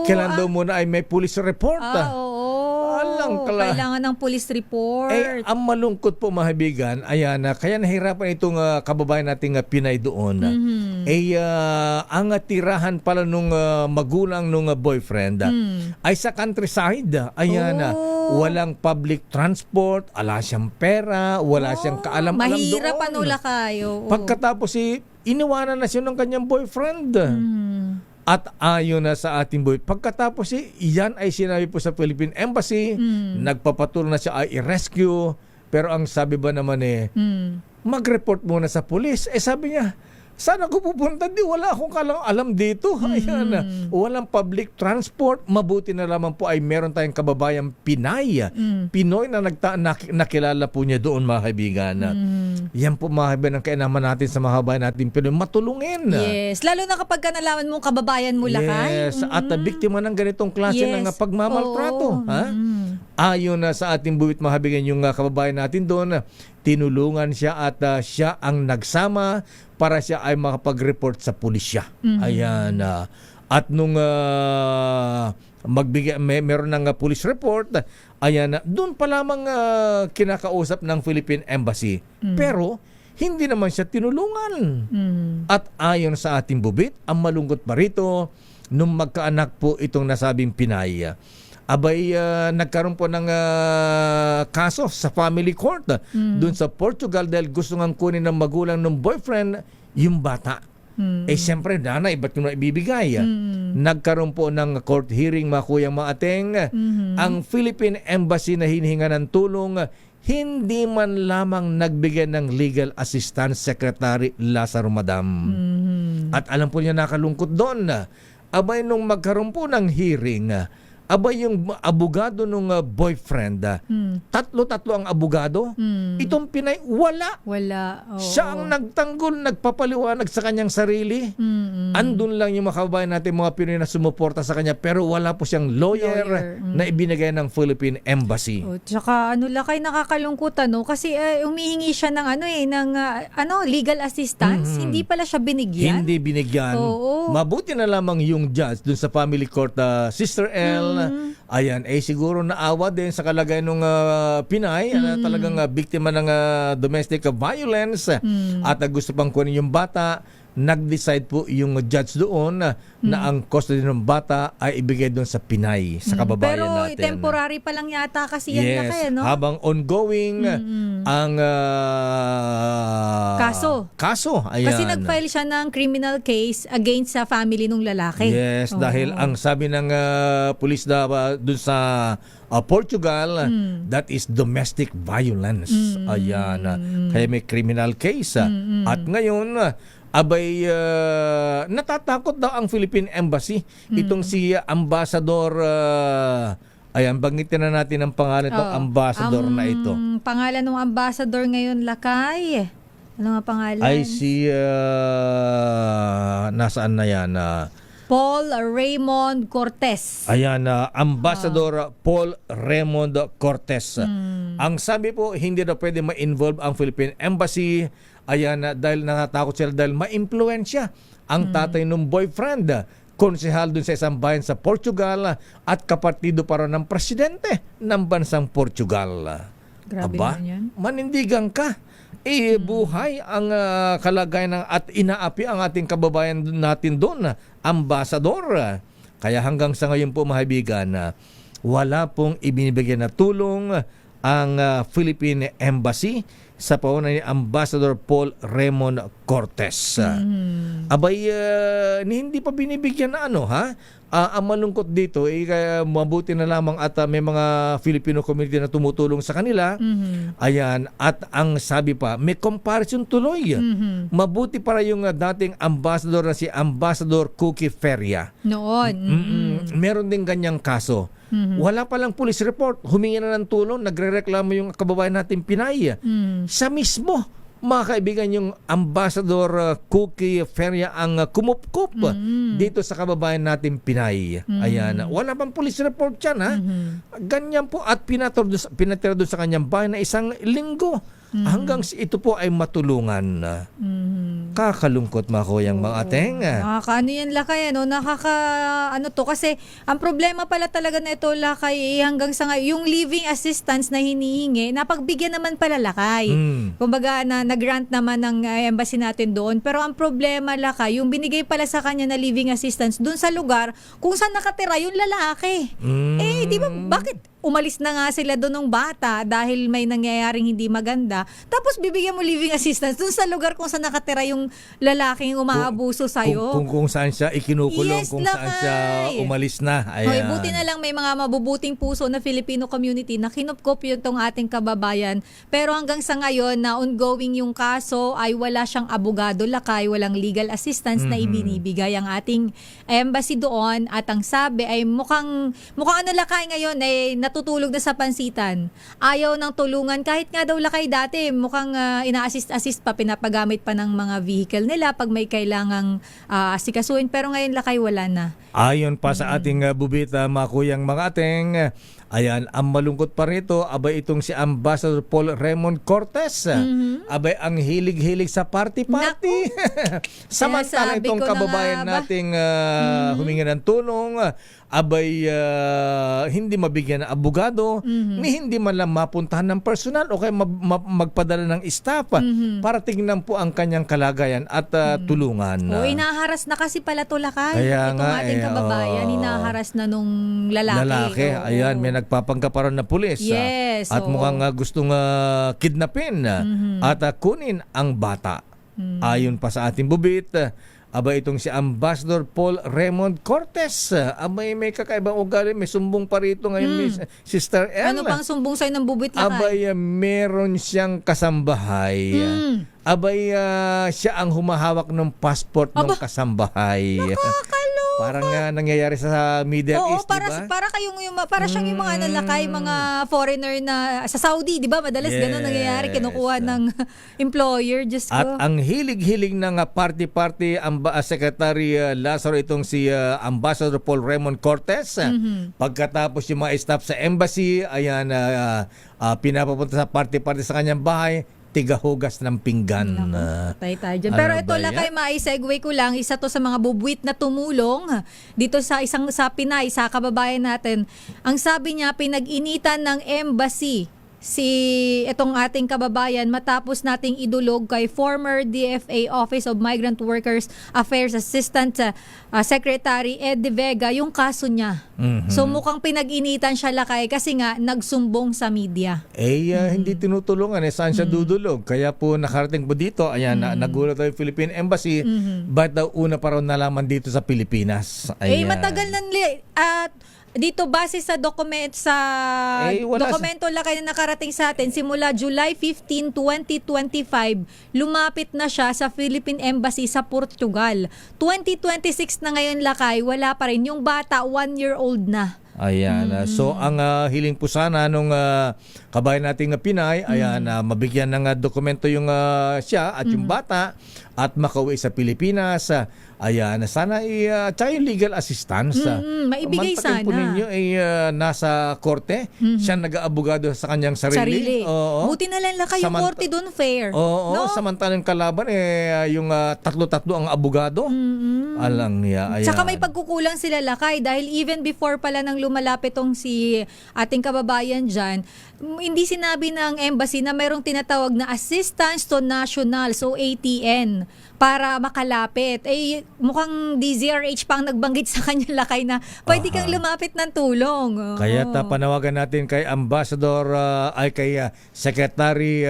Kailan daw muna ay may police report. Kailangan ng police report. Ang malungkot po mga kaibigan, ayan, kaya nahirapan itong kababayan nating Pinay doon. Ang tirahan pala nung magulang nung boyfriend ay sa countryside. Ayan, walang public transport, wala siyang pera, wala siyang kaalam-alam doon. Mahirap anula kayo. Pagkatapos iniwanan na siya ng kanyang boyfriend. At ayon na sa ating boy, pagkatapos yan ay sinabi po sa Philippine Embassy, nagpapatuloy na siya ay i-rescue, pero ang sabi ba naman mag-report muna sa pulis. Sabi niya, saan ako pupunta? Wala akong alam dito. Ayan, walang public transport. Mabuti na lamang po ay meron tayong kababayang Pinay. Pinoy na nakilala po niya doon, mga kaibigan. Yan po mga kaibigan ang kainaman natin sa mga kababayan natin Pinoy. Matulungin. Yes, lalo na kapag nalaman mong kababayan mo lakay. Yes, at biktima ng ganitong klase ng pagmamaltrato. Ayon na sa ating buwit mga kaibigan, yung kababayan natin doon, tinulungan siya at siya ang nagsama para siya ay makapag-report sa pulisya. Ayan. At nung meron ng police report, ayan, doon pa lamang kinakausap ng Philippine Embassy. Pero hindi naman siya tinulungan. At ayon sa ating bubit, ang malungkot pa rito, nung magkaanak po itong nasabing Pinay, abay nagkaroon po ng kaso sa family court doon sa Portugal dahil gusto ngang kunin ng magulang ng boyfriend yung bata. Siyempre, nanay, ba't nyo na ibibigay? Nagkaroon po ng court hearing, mga kuyang mga ateng. Ang Philippine Embassy na hinihinga ng tulong, hindi man lamang nagbigay ng legal assistance Secretary Lazaro Madam. At alam po niya nakalungkot doon. Abay, nung magkaroon po ng hearing, abay yung abogado nung boyfriend, tatlo ang abogado. Itong Pinay, wala. Siya ang nagtanggol, nagpapaliwanag sa kanyang sarili. Andun lang yung mga kababayan natin, mga Pinoy na sumuporta sa kanya, pero wala po siyang lawyer. Na ibinigay ng Philippine Embassy. Tsaka lakay nakakalungkot kasi humihingi siya ng legal assistance. Hindi pala siya binigyan. Hindi binigyan. Mabuti na lamang yung judge dun sa family court, Sister L. Ayan, siguro naawa din sa kalagayan ng Pinay na talagang biktima ng domestic violence at gusto pang kunin yung bata. Nag-decide po yung judge doon na ang custody ng bata ay ibigay doon sa Pinay, sa kababayan natin. Pero temporary pa lang yata kasi yan lakay, no? Habang ongoing ang kaso. Ayan. Kasi nag-file siya ng criminal case against sa family ng lalaki. Yes, dahil ang sabi ng pulis doon sa Portugal, that is domestic violence. Ayan. Kaya may criminal case. At ngayon, abay, natatakot daw ang Philippine Embassy. Itong si Ambassador, ayan, banggitin na natin ang pangalan ng ambassador na ito. Ang pangalan ng ambassador ngayon, lakay. Ano nga pangalan? Ay si, nasaan na yan? Paul Raymond Cortez. Ayan, Ambassador Paul Raymond Cortez. Ang sabi po, hindi na pwede ma-involve ang Philippine Embassy. Ayan, dahil natatakot sila dahil ma-impluensya ang tatay ng boyfriend. Konsehal dun sa isang bayan sa Portugal at kapartido para ng presidente ng bansang Portugal. Grabe yan. Manindigan ka. Buhay ang kalagayan at inaapi ang ating kababayan natin doon, ambassador. Kaya hanggang sa ngayon po mga kaibigan, wala pong ibinibigay na tulong ang Philippine Embassy. sa pauna ni Ambassador Paul Raymond Cortez. Abay, hindi pa binibigyan na ang malungkot dito kaya mabuti na lamang at may mga Filipino community na tumutulong sa kanila. Ayan, at ang sabi pa, may comparison tuloy. Mabuti para yung dating ambassador na si Ambassador Cookie Feria. Noon. Meron din ganyang kaso. Wala palang police report, humingi na ng tulong, nagrereklamo yung kababayan natin Pinay. Siya mismo, mga kaibigan, yung Ambassador Cookie Feria ang kumupkup dito sa kababayan natin Pinay. Ayan, wala pang police report yan, ganyan po, at pinatira doon sa kanyang bahay na 1 linggo hanggang ito po ay matulungan. Kakalungkot, mga kuyang mga ateng. Nakakaano yan, Lakay, to kasi ang problema pala talaga na ito, Lakay, hanggang sa ngayon, yung living assistance na hinihingi, napagbigyan naman pala, Lakay. Kumbaga, nag-grant naman ng embassy natin doon, pero ang problema, Lakay, yung binigay pala sa kanya na living assistance doon sa lugar kung saan nakatira yung lalaki. Di ba, bakit umalis na nga sila doon ng bata dahil may nangyayaring hindi maganda, tapos bibigyan mo living assistance doon sa lugar kung saan nakatira yung lalaking umaabuso sa'yo. Kung saan siya ikinukulong, Yes, kung saan siya umalis na. Ayan. Buti na lang may mga mabubuting puso na Filipino community na kinupkop yung tong ating kababayan. Pero hanggang sa ngayon na ongoing yung kaso ay wala siyang abogado, Lakay, walang legal assistance na ibinibigay ang ating embassy doon, at ang sabi ay mukhang Lakay ngayon ay natutulog na sa pansitan. Ayaw ng tulungan kahit nga daw, Lakay, dati mukhang ina-assist pa, pinapagamit pa ng mga vehicle nila pag may kailangang asikasuhin, pero ngayon, Lakay, wala na. Ayon pa sa ating bubita, mga kuyang mga ateng, ayan, ang malungkot pa rito, abay itong si Ambassador Paul Raymond Cortez. Abay, ang hilig-hilig sa party-party. Samantala itong kababayan nating humingi ng tulong, abay hindi mabigyan ng abogado, ni hindi man lang mapuntahan ng personal o kaya magpadala ng staff para tingnan po ang kanyang kalagayan at tulungan. Inaharas na kasi pala to, Lakay. Kaya itong ating kababayan, inaharas na nung lalaki. Ayan, may nagpapanggap pa rin na pulis. Yes. At mukhang gustong kidnapin at kunin ang bata. Ayon pa sa ating bubit, aba itong si Ambassador Paul Raymond Cortez, abay may kakaibang ugali, may sumbong pa rito ngayon, Sister El. Ano pang sumbong sa'yo ng bubit, Lakay? Abay meron siyang kasambahay. Abay siya ang humahawak ng passport ng kasambahay. Parang nangyayari sa Middle East, diba? Para siyang yung mga Lakay, mga foreigner na sa Saudi, di ba? Madalas ganun nangyayari, kinukuha ng employer. Diyos ko. At ang hilig-hilig ng party-party Secretary Lazaro, itong si Ambassador Paul Raymond Cortez. Pagkatapos yung mga staff sa embassy, ayan, pinapapunta sa party-party sa kanyang bahay, tigahugas ng pinggan. Tayo dyan. Pero ito, Lakay, mai-segue ko lang, isa to sa mga bubuit na tumulong dito sa Pinay, sa kababayan natin. Ang sabi niya, pinag-initan ng embassy itong ating kababayan matapos nating idulog kay former DFA Office of Migrant Workers Affairs Assistant Secretary Ed De Vega yung kaso niya. So mukhang pinag-initan siya, Lakay, kasi nga nagsumbong sa media. Hindi tinutulungan saan siya dudulog. Kaya po nakarating po dito, ayan, nagulat tayo Philippine Embassy, ba't daw una pa raw nalaman dito sa Pilipinas? Ayan. Matagal na dito base sa dokumento Lakay na nakarating sa atin, simula July 15, 2025, lumapit na siya sa Philippine Embassy sa Portugal. 2026 na ngayon, Lakay, wala pa rin. Yung bata, 1-year-old na. Ayan. So ang hiling po sana nung kabayan nating Pinay, ayan, mabigyan ng dokumento yung siya at yung bata at makauwi sa Pilipinas. Ayan, sana tsaka yung legal assistance. Maibigay sana. Po ninyo nasa korte, siya nag-aabogado sa kanyang sarili. Oo. Buti na lang, Lakay, yung korte doon fair. Oo, no? Samantalang kalaban yung tatlo-tatlo ang abogado. Alang niya. Ayan. Tsaka may pagkukulang sila, Lakay, dahil even before pala nang lumalapit tong si ating kababayan dyan, hindi sinabi ng embassy na mayroong tinatawag na Assistance to Nationals o ATN para makalapit. Eh, mukhang DZRH pa ang nagbanggit sa kanyang lakay na pwede kang lumapit ng tulong. Oo. Kaya panawagan natin kay Ambassador kay Secretary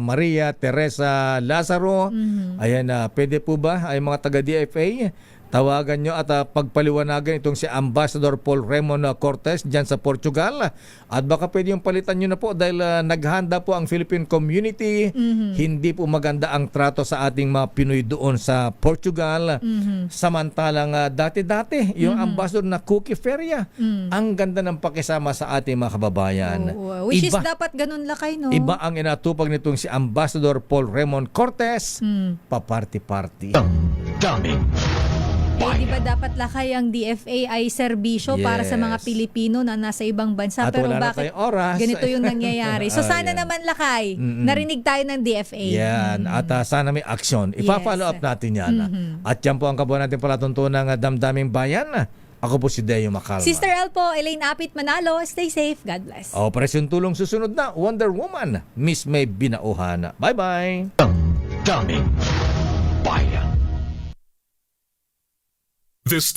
Maria Teresa Lazaro. Ayan, pwede po ba ay mga taga-DFA? Tawagan nyo at pagpaliwanagan itong si Ambassador Paul Raymond Cortes dyan sa Portugal. At baka pwede yung palitan nyo na po dahil naghanda po ang Philippine community. Hindi po maganda ang trato sa ating mga Pinoy doon sa Portugal. Samantalang dati-dati, yung Ambassador na Cookie Feria, ang ganda ng pakisama sa ating mga kababayan. Which is dapat ganun lakay, no? Iba ang inatupag nitong si Ambassador Paul Raymond Cortes. Pa-party-party. Eh, di ba dapat lakay ang DFA ay serbisyo para sa mga Pilipino na nasa ibang bansa? At pero wala na bakit tayong oras. ganito yung nangyayari? So sana naman lakay, narinig tayo ng DFA. Yan. At sana may aksyon. Ipa-follow up natin yan. At yan po ang kabuuan natin palatuntunan ng damdaming bayan. Ako po si Deo Macalma. Sister El po, Elaine Apit Manalo. Stay safe. God bless. Operasyon Tulong susunod na. Wonder Woman. Miss May Binauhan. Bye-bye. Damdaming bayan. This